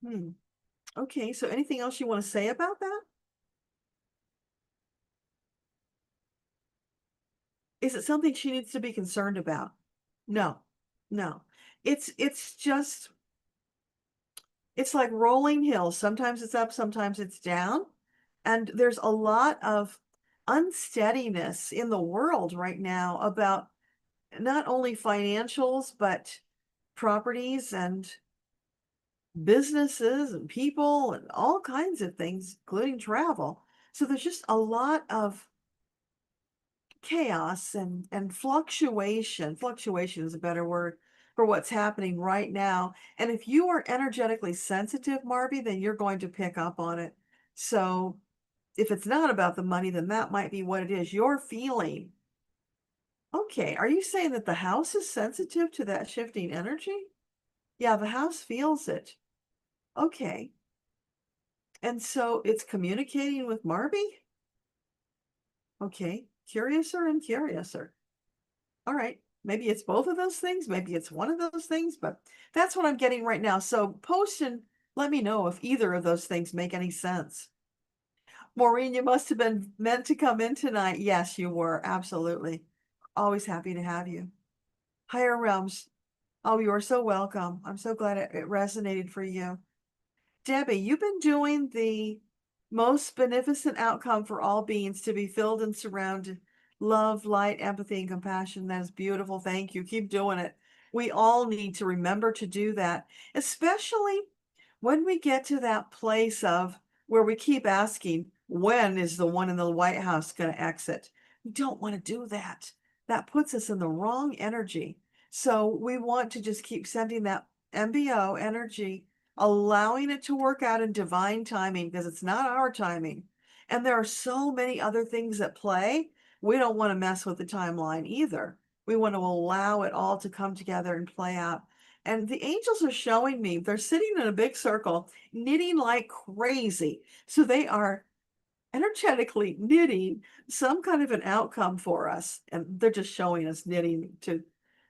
hmm. Okay, so anything else you want to say about that? Is it something she needs to be concerned about? No, no. It's just it's like rolling hills. Sometimes it's up, sometimes it's down. And there's a lot of unsteadiness in the world right now about not only financials, but properties and businesses and people and all kinds of things, including travel. So there's just a lot of chaos and fluctuation. Fluctuation is a better word for what's happening right now. And if you are energetically sensitive, Marby, then you're going to pick up on it. So if it's not about the money, then that might be what it is. You're feeling. Okay, are you saying that the house is sensitive to that shifting energy? Yeah, the house feels it. Okay. And so it's communicating with Marby? Okay. Curiouser and curiouser. All right. Maybe it's both of those things. Maybe it's one of those things, but that's what I'm getting right now. So post and let me know if either of those things make any sense. Maureen, you must have been meant to come in tonight. Yes, you were. Absolutely. Always happy to have you. Higher realms, Oh, you are so welcome. I'm so glad it resonated for you. Debbie, you've been doing the most beneficent outcome for all beings to be filled and surrounded. Love, light, empathy, and compassion. That is beautiful. Thank you. Keep doing it. We all need to remember to do that, especially when we get to that place of where we keep asking, when is the one in the White House going to exit? We don't want to do that. That puts us in the wrong energy. So we want to just keep sending that MBO energy, allowing it to work out in divine timing because it's not our timing. And there are so many other things at play. We don't want to mess with the timeline either. We want to allow it all to come together and play out. And the angels are showing me they're sitting in a big circle, knitting like crazy. So they are energetically knitting some kind of an outcome for us. And they're just showing us knitting to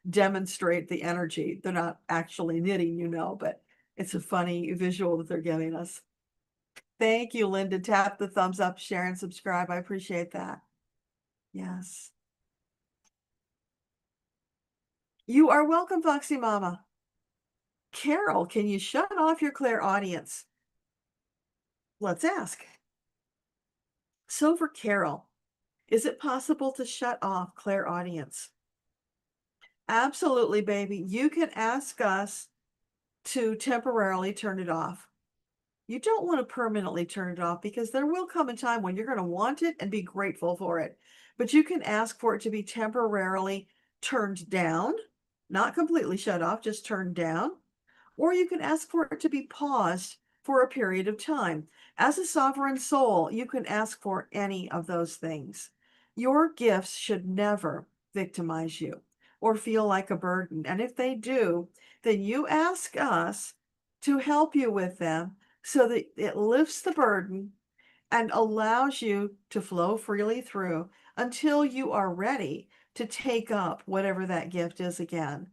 demonstrate the energy. They're not actually knitting, but it's a funny visual that they're giving us. Thank you, Linda. Tap the thumbs up, share, and subscribe. I appreciate that. Yes. You are welcome, Foxy Mama. Carol, can you shut off your clairaudience? Let's ask. So for Carol, is it possible to shut off clairaudience? Absolutely, baby. You can ask us to temporarily turn it off. You don't want to permanently turn it off because there will come a time when you're going to want it and be grateful for it. But you can ask for it to be temporarily turned down, not completely shut off, just turned down. Or you can ask for it to be paused for a period of time. As a sovereign soul, you can ask for any of those things. Your gifts should never victimize you or feel like a burden. And if they do, then you ask us to help you with them so that it lifts the burden and allows you to flow freely through until you are ready to take up whatever that gift is again.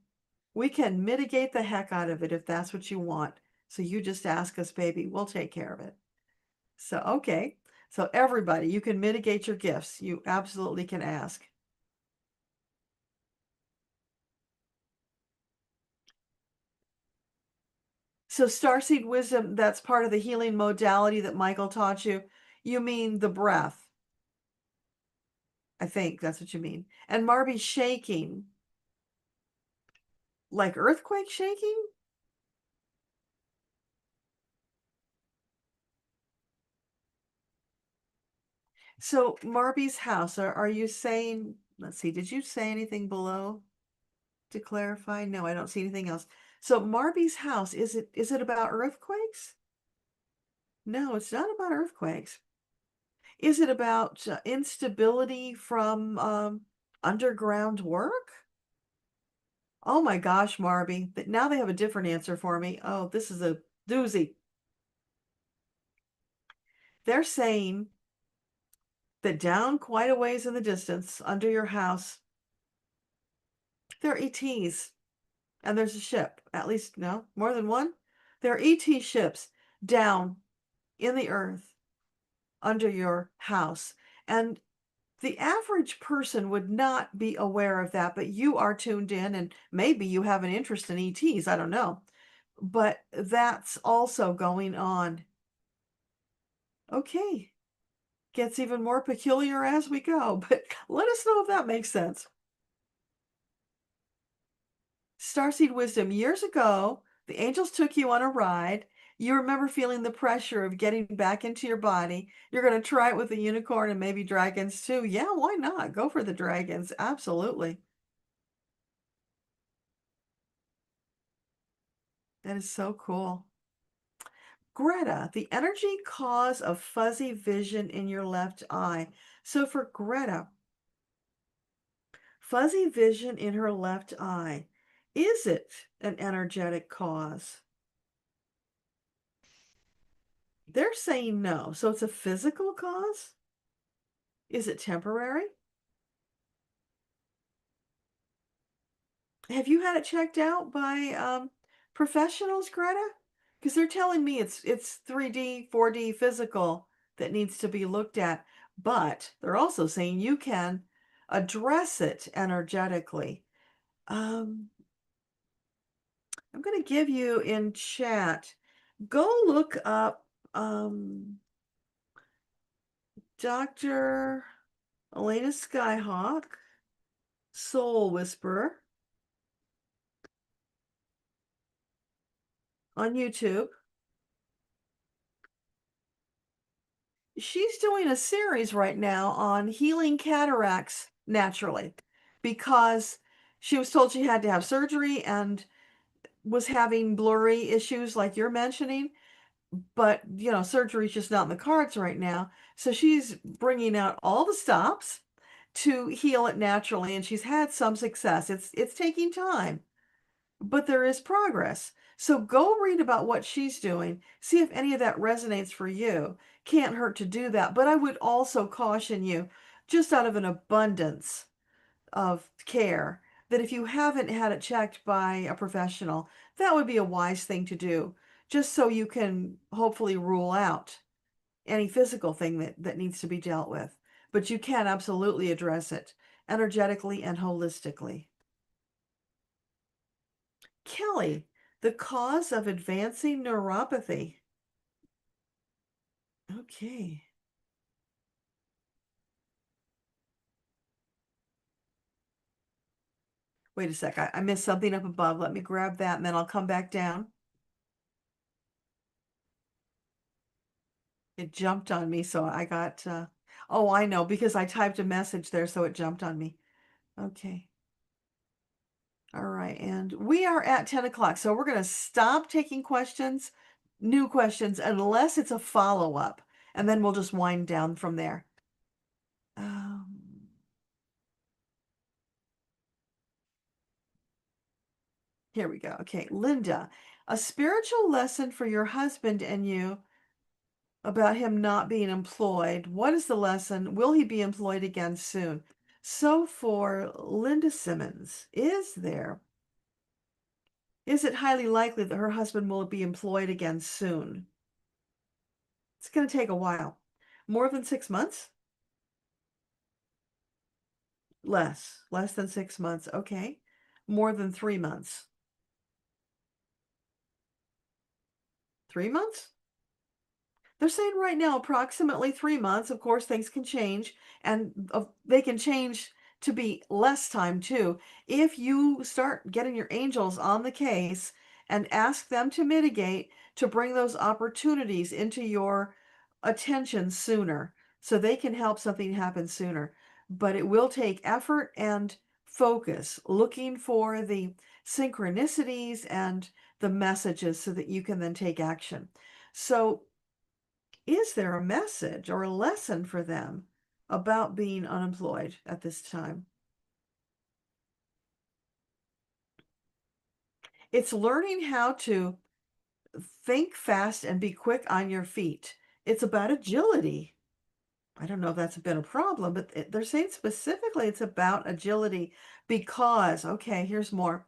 We can mitigate the heck out of it if that's what you want. So you just ask us, baby, we'll take care of it. So, okay. So everybody, you can mitigate your gifts. You absolutely can ask. So starseed wisdom, that's part of the healing modality that Michael taught you. You mean the breath. I think that's what you mean. And Marby shaking. Like earthquake shaking? So Marby's house, are you saying, let's see, did you say anything below to clarify? No, I don't see anything else. So Marby's house, is it about earthquakes? No, it's not about earthquakes. Is it about instability from underground work? Oh my gosh, Marby. Now they have a different answer for me. Oh, this is a doozy. They're saying that down quite a ways in the distance, under your house, there are ETs. And there's a ship. At least, no, more than one. There are ET ships down in the earth under your house. And the average person would not be aware of that, but you are tuned in, and maybe you have an interest in ETs. I don't know. But that's also going on. Okay. Gets even more peculiar as we go, but let us know if that makes sense. Starseed Wisdom, years ago, the angels took you on a ride. You remember feeling the pressure of getting back into your body. You're going to try it with the unicorn and maybe dragons too. Yeah, why not? Go for the dragons. Absolutely. That is so cool. Greta, the energy cause of fuzzy vision in your left eye. So for Greta, fuzzy vision in her left eye, is it an energetic cause? They're saying no. So it's a physical cause? Is it temporary? Have you had it checked out by professionals, Greta? Because they're telling me it's 3D, 4D physical that needs to be looked at, but they're also saying you can address it energetically. Um, I'm going to give you in chat, go look up Dr. Elena Skyhawk, Soul Whisperer on YouTube. She's doing a series right now on healing cataracts naturally because she was told she had to have surgery and was having blurry issues like you're mentioning. But, surgery is just not in the cards right now. So she's bringing out all the stops to heal it naturally, and she's had some success. It's taking time, but there is progress. So go read about what she's doing. See if any of that resonates for you. Can't hurt to do that. But I would also caution you, just out of an abundance of care, that if you haven't had it checked by a professional, that would be a wise thing to do, just so you can hopefully rule out any physical thing that needs to be dealt with. But you can absolutely address it energetically and holistically. Kelly, the cause of advancing neuropathy. Okay. Wait a sec. I missed something up above. Let me grab that and then I'll come back down. It jumped on me, so I got, oh, I know, because I typed a message there, so it jumped on me. Okay. All right, and we are at 10 o'clock, so we're going to stop taking questions, new questions, unless it's a follow-up, and then we'll just wind down from there. Here we go. Okay, Linda, a spiritual lesson for your husband and you about him not being employed. What is the lesson? Will he be employed again soon? So for Linda Simmons, is it highly likely that her husband will be employed again soon? It's going to take a while. More than 6 months? Less than 6 months. Okay. More than 3 months. 3 months? They're saying right now approximately 3 months. Of course, things can change, and they can change to be less time too. If you start getting your angels on the case and ask them to mitigate, to bring those opportunities into your attention sooner, so they can help something happen sooner. But it will take effort and focus, looking for the synchronicities and the messages so that you can then take action. So is there a message or a lesson for them about being unemployed at this time? It's learning how to think fast and be quick on your feet. It's about agility. I don't know if that's been a problem, but they're saying specifically it's about agility because, okay, here's more.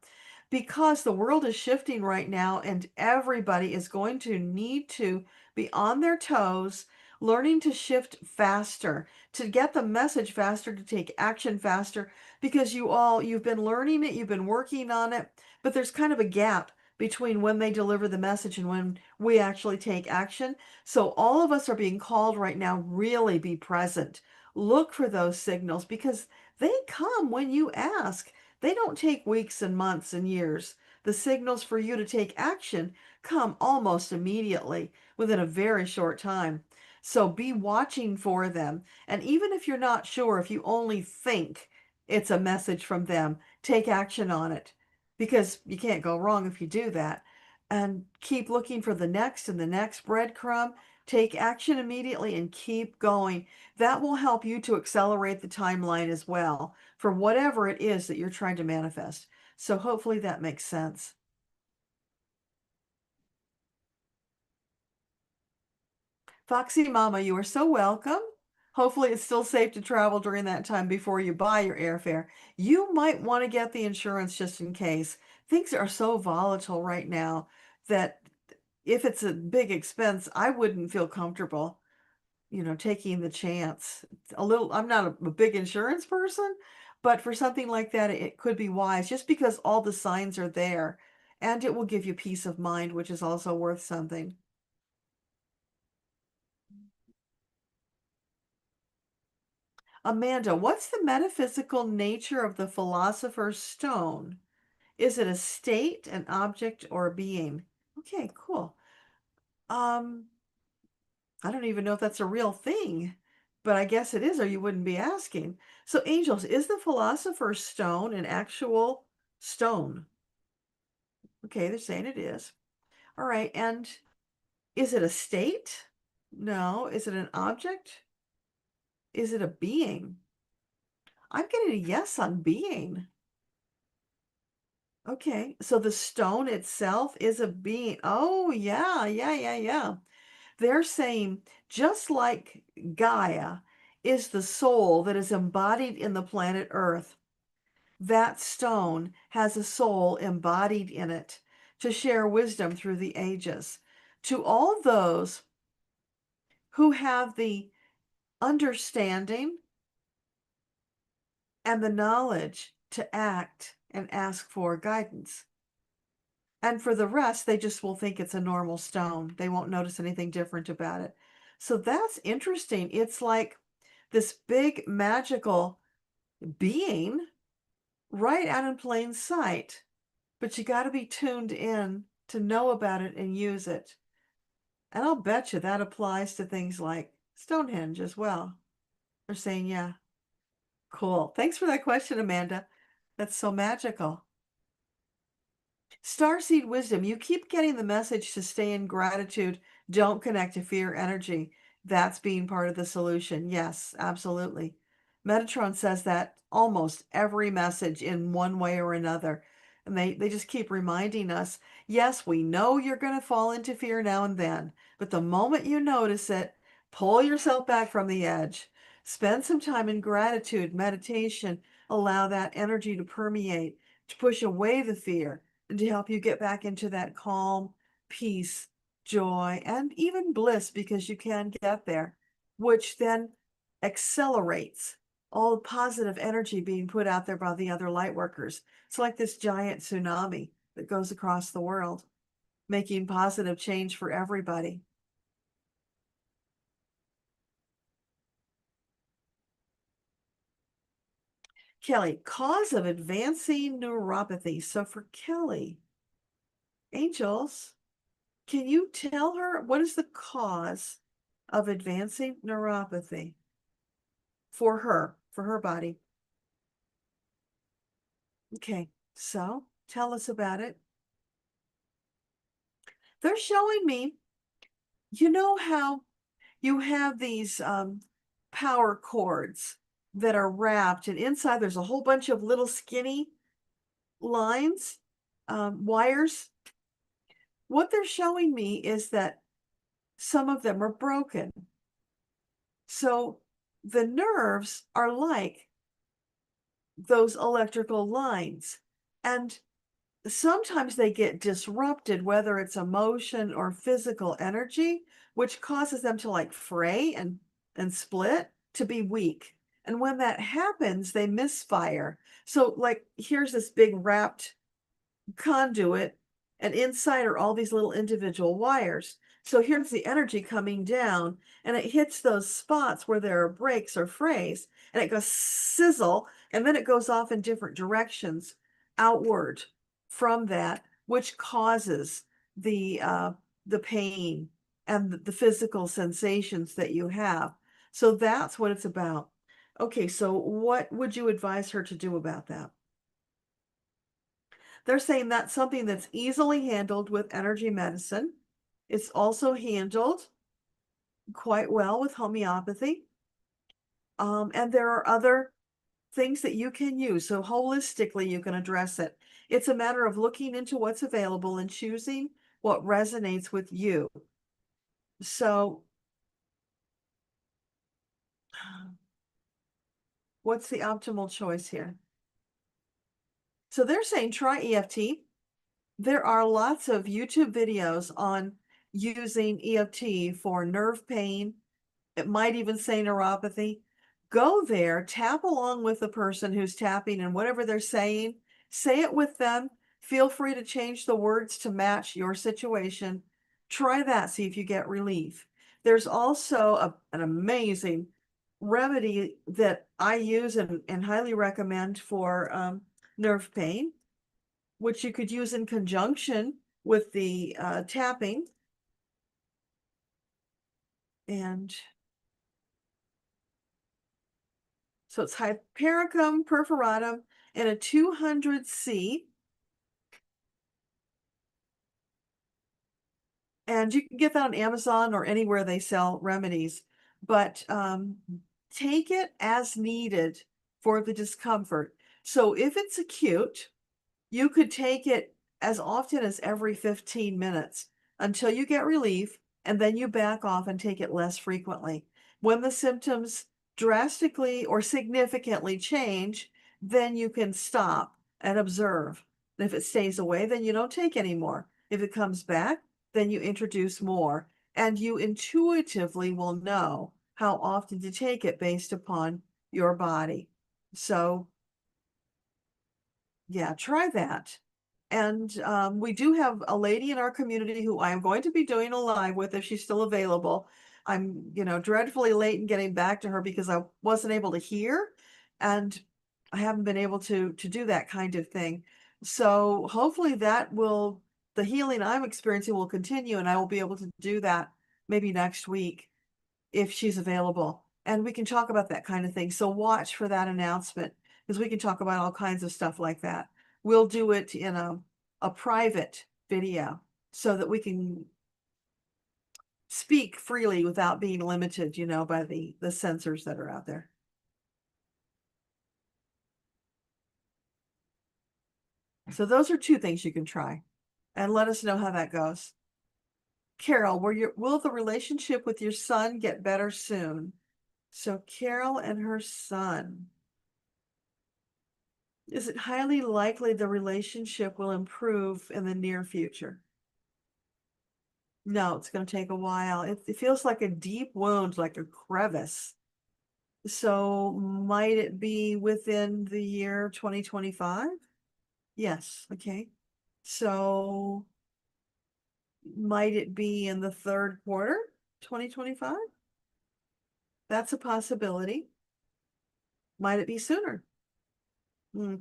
Because the world is shifting right now and everybody is going to need to be on their toes, learning to shift faster, to get the message faster, to take action faster, because you've been learning it, you've been working on it, but there's kind of a gap between when they deliver the message and when we actually take action. So all of us are being called right now, really be present. Look for those signals because they come when you ask. They don't take weeks and months and years. The signals for you to take action come almost immediately within a very short time. So be watching for them. And even if you're not sure, if you only think it's a message from them, take action on it because you can't go wrong if you do that. And keep looking for the next and the next breadcrumb. Take action immediately and keep going. That will help you to accelerate the timeline as well for whatever it is that you're trying to manifest. So hopefully that makes sense. Foxy Mama, you are so welcome. Hopefully it's still safe to travel during that time before you buy your airfare. You might want to get the insurance just in case. Things are so volatile right now that if it's a big expense, I wouldn't feel comfortable, taking the chance. I'm not a big insurance person, but for something like that, it could be wise just because all the signs are there and it will give you peace of mind, which is also worth something. Amanda, what's the metaphysical nature of the Philosopher's Stone? Is it a state, an object, or a being? Okay, cool. I don't even know if that's a real thing, but I guess it is, or you wouldn't be asking. So, angels, is the Philosopher's Stone an actual stone? Okay, they're saying it is. All right, and is it a state? No. Is it an object? Is it a being? I'm getting a yes on being. Okay, so the stone itself is a being. Oh, yeah. They're saying just like Gaia is the soul that is embodied in the planet Earth, that stone has a soul embodied in it to share wisdom through the ages. To all those who have the understanding and the knowledge to act and ask for guidance. And for the rest, they just will think it's a normal stone. They won't notice anything different about it. So that's interesting. It's like this big magical being right out in plain sight, but you got to be tuned in to know about it and use it. And I'll bet you that applies to things like Stonehenge as well. They're saying, yeah, cool. Thanks for that question, Amanda. That's so magical. Starseed wisdom, you keep getting the message to stay in gratitude. Don't connect to fear energy. That's being part of the solution. Yes, absolutely. Metatron says that almost every message in one way or another. And they just keep reminding us, yes, we know you're going to fall into fear now and then, but the moment you notice it, pull yourself back from the edge. Spend some time in gratitude, meditation, allow that energy to permeate, to push away the fear and to help you get back into that calm, peace, joy, and even bliss, because you can get there, which then accelerates all the positive energy being put out there by the other light workers. It's like this giant tsunami that goes across the world, making positive change for everybody. Kelly, cause of advancing neuropathy. So for Kelly, angels, can you tell her what is the cause of advancing neuropathy for her body? Okay, so tell us about it. They're showing me, you know how you have these power cords that are wrapped, and inside there's a whole bunch of little skinny lines, wires. What they're showing me is that some of them are broken. So the nerves are like those electrical lines. And sometimes they get disrupted, whether it's emotion or physical energy, which causes them to like fray and split, to be weak. And when that happens, they misfire. So like here's this big wrapped conduit, and inside are all these little individual wires. So here's the energy coming down, and it hits those spots where there are breaks or frays, and it goes sizzle, and then it goes off in different directions outward from that, which causes the pain and the physical sensations that you have. So that's what it's about. Okay, so what would you advise her to do about that? They're saying that's something that's easily handled with energy medicine. It's also handled quite well with homeopathy. And there are other things that you can use. So holistically, you can address it. It's a matter of looking into what's available and choosing what resonates with you. So what's the optimal choice here? So they're saying try EFT. There are lots of YouTube videos on using EFT for nerve pain. It might even say neuropathy. Go there, tap along with the person who's tapping, and whatever they're saying, say it with them. Feel free to change the words to match your situation. Try that, see if you get relief. There's also an amazing remedy that I use and highly recommend for nerve pain, which you could use in conjunction with the tapping. And so it's Hypericum Perforatum in a 200C. And you can get that on Amazon or anywhere they sell remedies. But take it as needed for the discomfort. So if it's acute, you could take it as often as every 15 minutes until you get relief, and then you back off and take it less frequently. When the symptoms drastically or significantly change, then you can stop and observe. And if it stays away, then you don't take any more. If it comes back, then you introduce more, and you intuitively will know how often to take it based upon your body. So yeah, try that. And we do have a lady in our community who I am going to be doing a live with if she's still available. I'm, dreadfully late in getting back to her because I wasn't able to hear, and I haven't been able to do that kind of thing. So hopefully the healing I'm experiencing will continue, and I will be able to do that maybe next week if she's available. And we can talk about that kind of thing. So watch for that announcement, because we can talk about all kinds of stuff like that. We'll do it in a private video so that we can speak freely without being limited, by the censors that are out there. So those are two things you can try, and let us know how that goes. Carol, will the relationship with your son get better soon? So Carol and her son. Is it highly likely the relationship will improve in the near future? No, it's going to take a while. It feels like a deep wound, like a crevice. So might it be within the year 2025? Yes. Okay. So might it be in the third quarter, 2025? That's a possibility. Might it be sooner?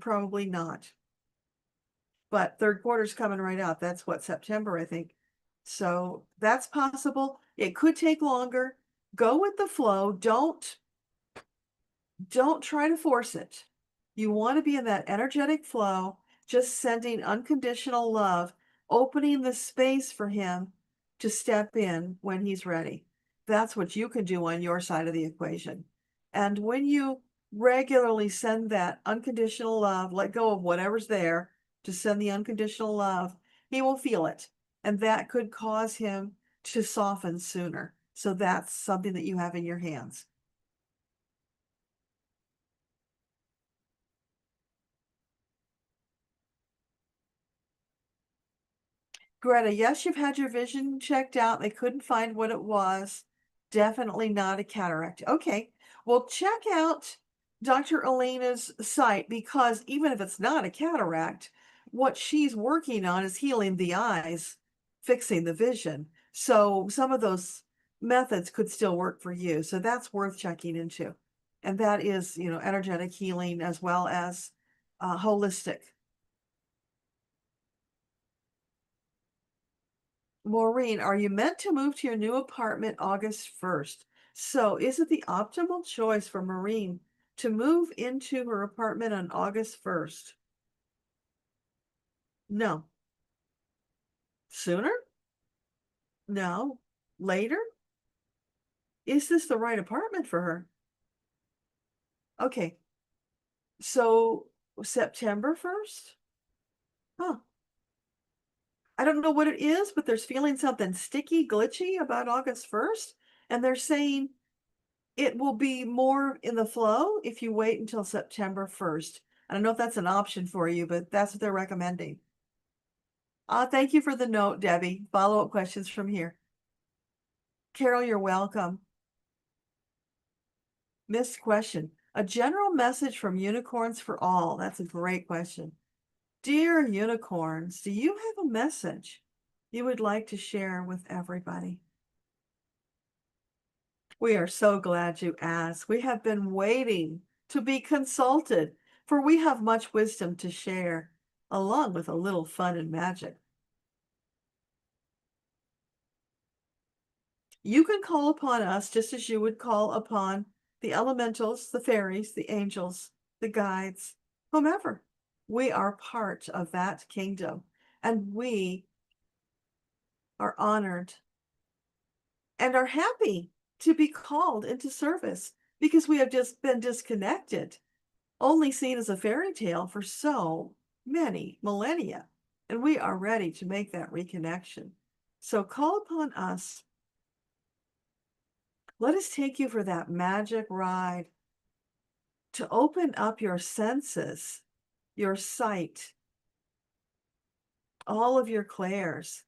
Probably not. But third quarter's coming right up. That's what, September, I think. So that's possible. It could take longer. Go with the flow. Don't try to force it. You want to be in that energetic flow, just sending unconditional love, opening the space for him to step in when he's ready. That's what you can do on your side of the equation. And when you regularly send that unconditional love, let go of whatever's there to send the unconditional love, he will feel it. And that could cause him to soften sooner. So that's something that you have in your hands. Greta, yes, you've had your vision checked out. They couldn't find what it was. Definitely not a cataract. Okay, well, check out Dr. Elena's site, because even if it's not a cataract, what she's working on is healing the eyes, fixing the vision. So some of those methods could still work for you. So that's worth checking into. And that is, energetic healing as well as holistic. Maureen, are you meant to move to your new apartment August 1st? So is it the optimal choice for Maureen to move into her apartment on August 1st? No. Sooner? No. Later? Is this the right apartment for her? Okay. So September 1st? Huh. I don't know what it is, but there's feeling something sticky, glitchy about August 1st. And they're saying it will be more in the flow if you wait until September 1st. I don't know if that's an option for you, but that's what they're recommending. Thank you for the note, Debbie. Follow-up questions from here. Carol, you're welcome. Missed question. A general message from unicorns for all. That's a great question. Dear unicorns, do you have a message you would like to share with everybody? We are so glad you asked. We have been waiting to be consulted, for we have much wisdom to share, along with a little fun and magic. You can call upon us just as you would call upon the elementals, the fairies, the angels, the guides, whomever. We are part of that kingdom, and we are honored and are happy to be called into service because we have just been disconnected, only seen as a fairy tale for so many millennia. And we are ready to make that reconnection. So call upon us. Let us take you for that magic ride to open up your senses, your sight, all of your clairs.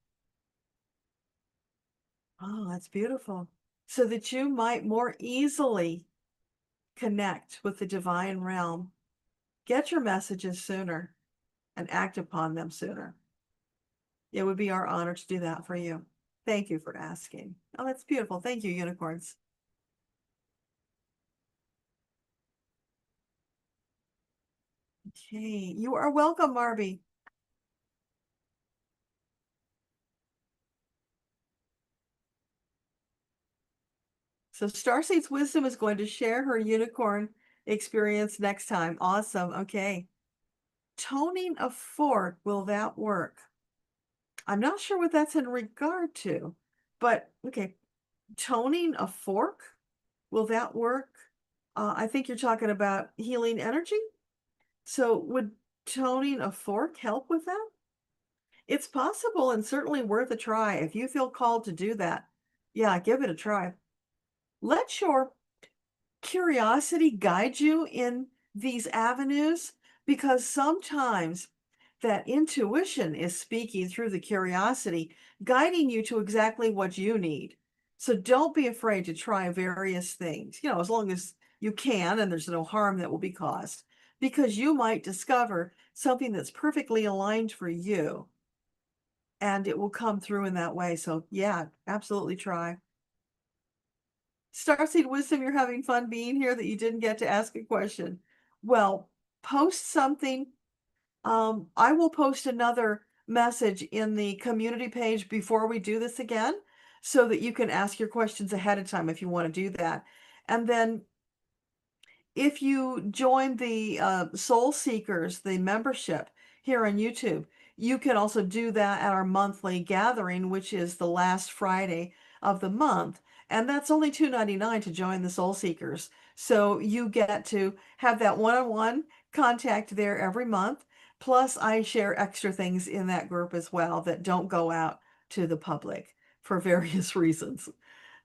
Oh, that's beautiful. So that you might more easily connect with the divine realm, get your messages sooner, and act upon them sooner. It would be our honor to do that for you. Thank you for asking. Oh, that's beautiful. Thank you, unicorns. Okay, you are welcome, Marby. So Starseed's Wisdom is going to share her unicorn experience next time. Awesome. Okay. Toning a fork, will that work? I'm not sure what that's in regard to, but okay. Toning a fork, will that work? I think you're talking about healing energy. So would toning a fork help with that? It's possible and certainly worth a try. If you feel called to do that, yeah, give it a try. Let your curiosity guide you in these avenues, because sometimes that intuition is speaking through the curiosity, guiding you to exactly what you need. So don't be afraid to try various things, as long as you can and there's no harm that will be caused, because you might discover something that's perfectly aligned for you and it will come through in that way. So yeah, absolutely try. Starseed Wisdom, you're having fun being here that you didn't get to ask a question. Well, post something. I will post another message in the community page before we do this again so that you can ask your questions ahead of time if you want to do that. And then if you join the Soul Seekers, the membership here on YouTube, you can also do that at our monthly gathering, which is the last Friday of the month. And that's only $2.99 to join the Soul Seekers. So you get to have that one-on-one contact there every month. Plus, I share extra things in that group as well that don't go out to the public for various reasons.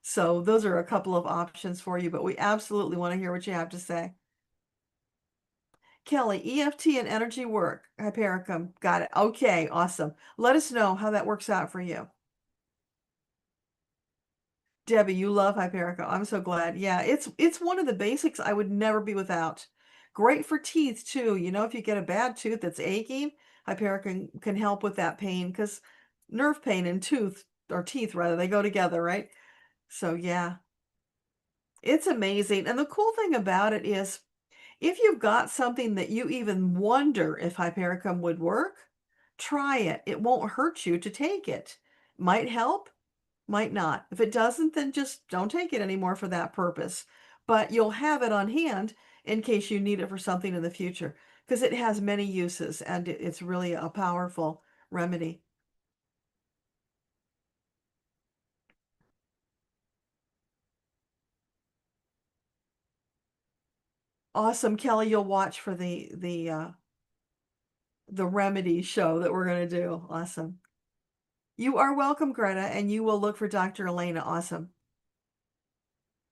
So those are a couple of options for you, but we absolutely want to hear what you have to say. Kelly, EFT and energy work. Hypericum. Got it. Okay, awesome. Let us know how that works out for you. Debbie, you love Hypericum. I'm so glad. Yeah, it's one of the basics I would never be without. Great for teeth too. If you get a bad tooth that's aching, Hypericum can help with that pain, because nerve pain and tooth, or teeth rather, they go together, right? So yeah, it's amazing. And the cool thing about it is, if you've got something that you even wonder if Hypericum would work, try it. It won't hurt you to take it. Might help, might not. If it doesn't, then just don't take it anymore for that purpose. But you'll have it on hand in case you need it for something in the future, because it has many uses and it's really a powerful remedy. Awesome, Kelly. You'll watch for the remedy show that we're going to do. Awesome. You are welcome, Greta, and you will look for Dr. Elena. Awesome.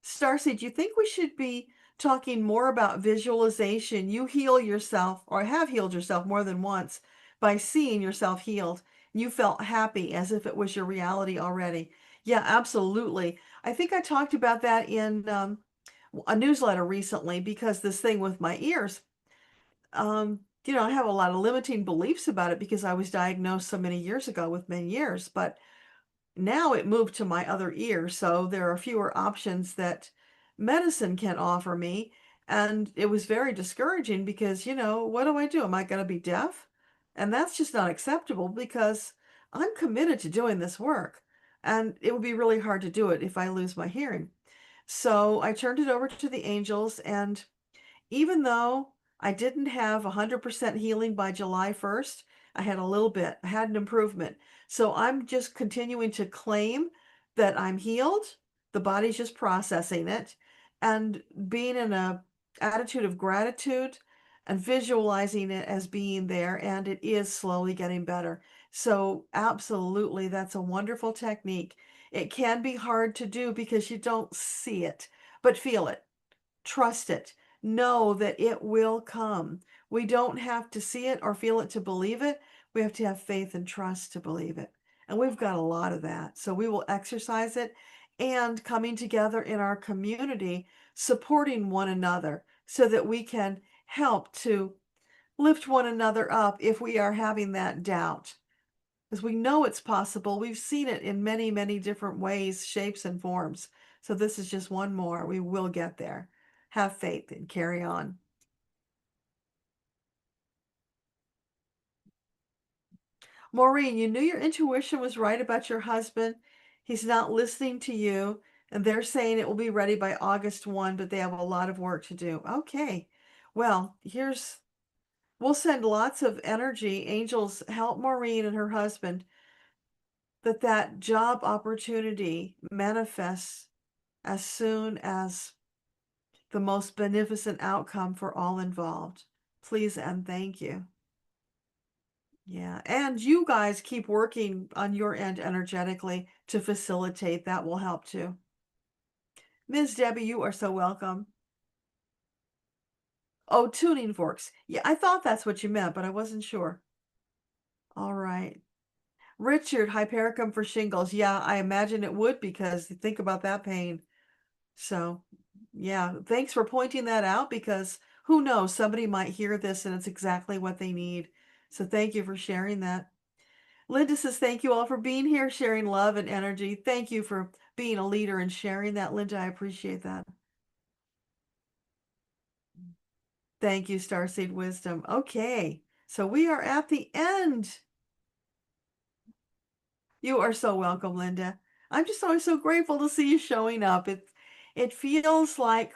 Starseed, do you think we should be talking more about visualization? You heal yourself, or have healed yourself more than once by seeing yourself healed. You felt happy as if it was your reality already. Yeah, absolutely. I think I talked about that in a newsletter recently, because this thing with my ears. I have a lot of limiting beliefs about it because I was diagnosed so many years ago with many years, but now it moved to my other ear, so there are fewer options that medicine can offer me. And it was very discouraging because, what do I do? Am I going to be deaf? And that's just not acceptable because I'm committed to doing this work. And it would be really hard to do it if I lose my hearing. So I turned it over to the angels, and even though I didn't have 100% healing by July 1st, I had a little bit, I had an improvement. So I'm just continuing to claim that I'm healed. The body's just processing it and being in a attitude of gratitude and visualizing it as being there, and it is slowly getting better. So absolutely, that's a wonderful technique. It can be hard to do because you don't see it, but feel it. Trust it. Know that it will come. We don't have to see it or feel it to believe it. We have to have faith and trust to believe it. And we've got a lot of that. So we will exercise it and coming together in our community, supporting one another so that we can help to lift one another up if we are having that doubt. Because we know it's possible. We've seen it in many, many different ways, shapes, and forms. So this is just one more. We will get there. Have faith and carry on. Maureen, you knew your intuition was right about your husband. He's not listening to you, and they're saying it will be ready by August 1, but they have a lot of work to do. Okay. Well, we'll send lots of energy. Angels help Maureen and her husband that job opportunity manifests as soon as the most beneficent outcome for all involved. Please and thank you. Yeah, and you guys keep working on your end energetically to facilitate. That will help too. Ms. Debbie, you are so welcome. Oh, tuning forks. Yeah, I thought that's what you meant, but I wasn't sure. All right. Richard, Hypericum for shingles. Yeah, I imagine it would because think about that pain. So, yeah, thanks for pointing that out because who knows, somebody might hear this and it's exactly what they need. So, thank you for sharing that. Linda says, thank you all for being here, sharing love and energy. Thank you for being a leader and sharing that, Linda. I appreciate that. Thank you, Starseed Wisdom. Okay, so we are at the end. You are so welcome, Linda. I'm just always so grateful to see you showing up. It feels like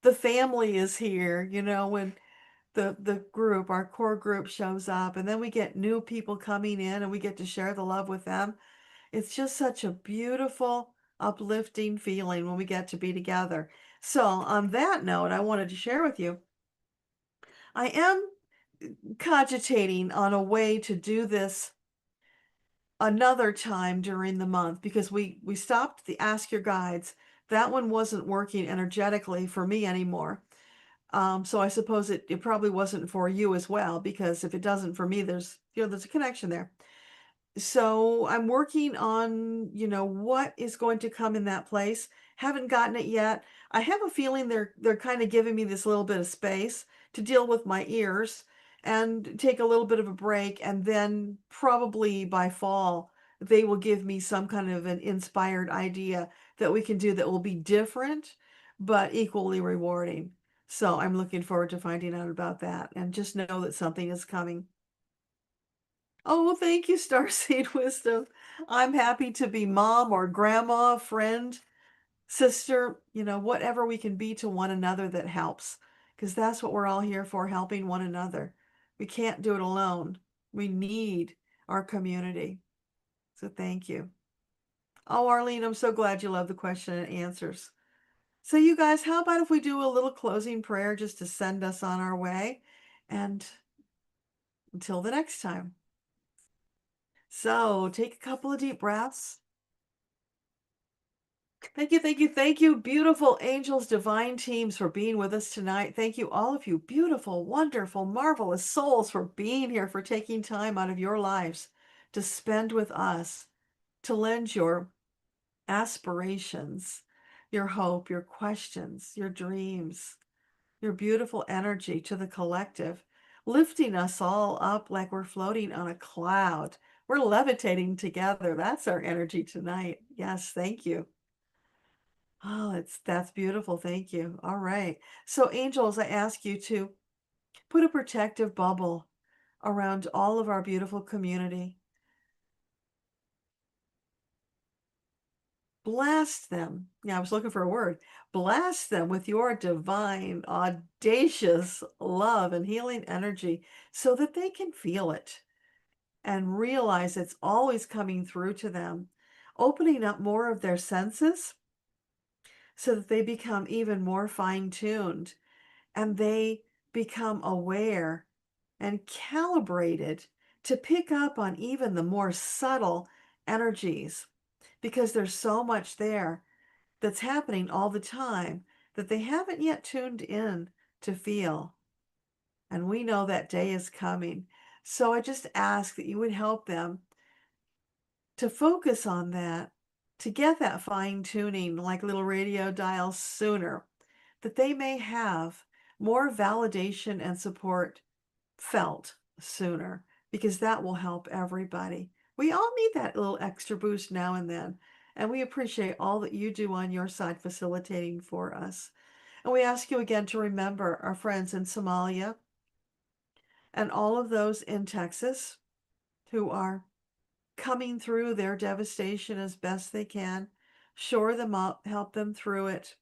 the family is here, when the group, our core group shows up, and then we get new people coming in and we get to share the love with them. It's just such a beautiful, uplifting feeling when we get to be together. So, on that note, I wanted to share with you, I am cogitating on a way to do this another time during the month because we stopped the Ask Your Guides. That one wasn't working energetically for me anymore. So I suppose it probably wasn't for you as well, because if it doesn't for me, there's a connection there. So I'm working on, what is going to come in that place. Haven't gotten it yet. I have a feeling they're kind of giving me this little bit of space to deal with my ears and take a little bit of a break, and then probably by fall they will give me some kind of an inspired idea that we can do that will be different but equally rewarding. So I'm looking forward to finding out about that, and just know that something is coming. Oh, well, thank you, Starseed Wisdom. I'm happy to be mom or grandma, friend, sister, whatever we can be to one another that helps, because that's what we're all here for, helping one another. We can't do it alone. We need our community. So thank you. Oh, Arlene, I'm so glad you love the question and answers. So you guys, how about if we do a little closing prayer just to send us on our way? And until the next time. So take a couple of deep breaths. Thank you, thank you, thank you, beautiful angels, divine teams, for being with us tonight. Thank you, all of you, beautiful, wonderful, marvelous souls, for being here, for taking time out of your lives to spend with us, to lend your aspirations, your hope, your questions, your dreams, your beautiful energy to the collective. lifting us all up like we're floating on a cloud. We're levitating together. That's our energy tonight. Yes, thank you. Oh, that's beautiful. Thank you. All right. So angels, I ask you to put a protective bubble around all of our beautiful community. Blast them. Yeah, I was looking for a word. Blast them with your divine, audacious love and healing energy so that they can feel it and realize it's always coming through to them, opening up more of their senses so that they become even more fine-tuned and they become aware and calibrated to pick up on even the more subtle energies because there's so much there that's happening all the time that they haven't yet tuned in to feel. And we know that day is coming. So I just ask that you would help them to focus on that, to get that fine tuning like little radio dials sooner, that they may have more validation and support felt sooner, because that will help everybody. We all need that little extra boost now and then. And we appreciate all that you do on your side facilitating for us. And we ask you again to remember our friends in Somalia and all of those in Texas who are coming through their devastation as best they can. Shore them up, help them through it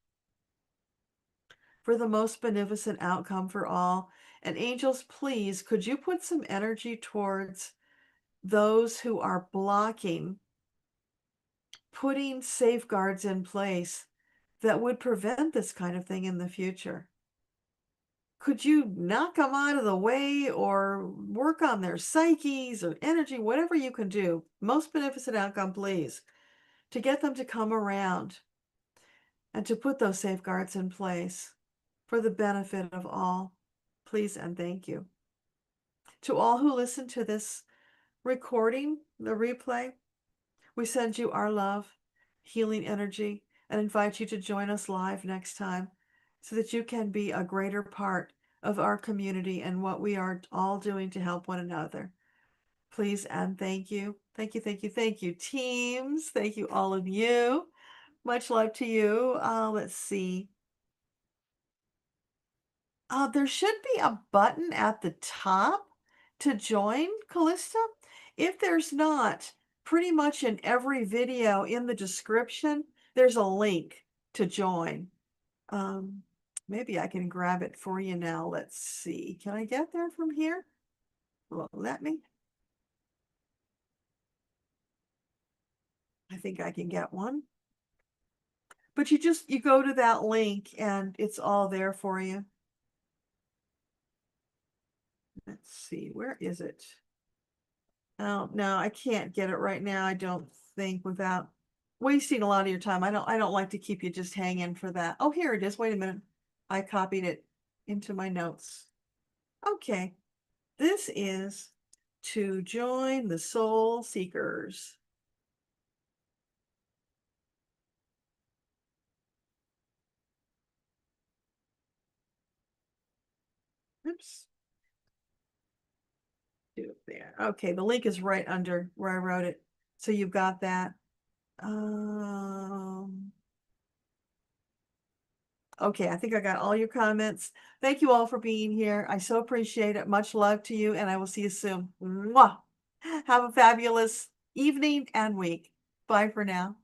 for the most beneficent outcome for all. And angels, please, could you put some energy towards those who are blocking putting safeguards in place that would prevent this kind of thing in the future? Could you knock them out of the way or work on their psyches or energy, whatever you can do? Most beneficent outcome, please, to get them to come around and to put those safeguards in place for the benefit of all. Please and thank you. To all who listen to this recording, the replay, we send you our love, healing energy, and invite you to join us live next time so that you can be a greater part of our community and what we are all doing to help one another. Please and thank you. Thank you, thank you, thank you, teams. Thank you, all of you. Much love to you. Let's see. There should be a button at the top to join, Callista. If there's not, pretty much in every video in the description, there's a link to join. Maybe I can grab it for you now. Let's see. Can I get there from here? Well, let me. I think I can get one. But you go to that link and it's all there for you. Let's see, where is it? Oh, no, I can't get it right now. I don't think, without wasting a lot of your time. I don't like to keep you just hanging for that. Oh, here it is. Wait a minute. I copied it into my notes. Okay. This is to join the soul seekers. Oops. Do it there. Okay, the link is right under where I wrote it. So you've got that. Okay, I think I got all your comments. Thank you all for being here. I so appreciate it. Much love to you, and I will see you soon. Mwah! Have a fabulous evening and week. Bye for now.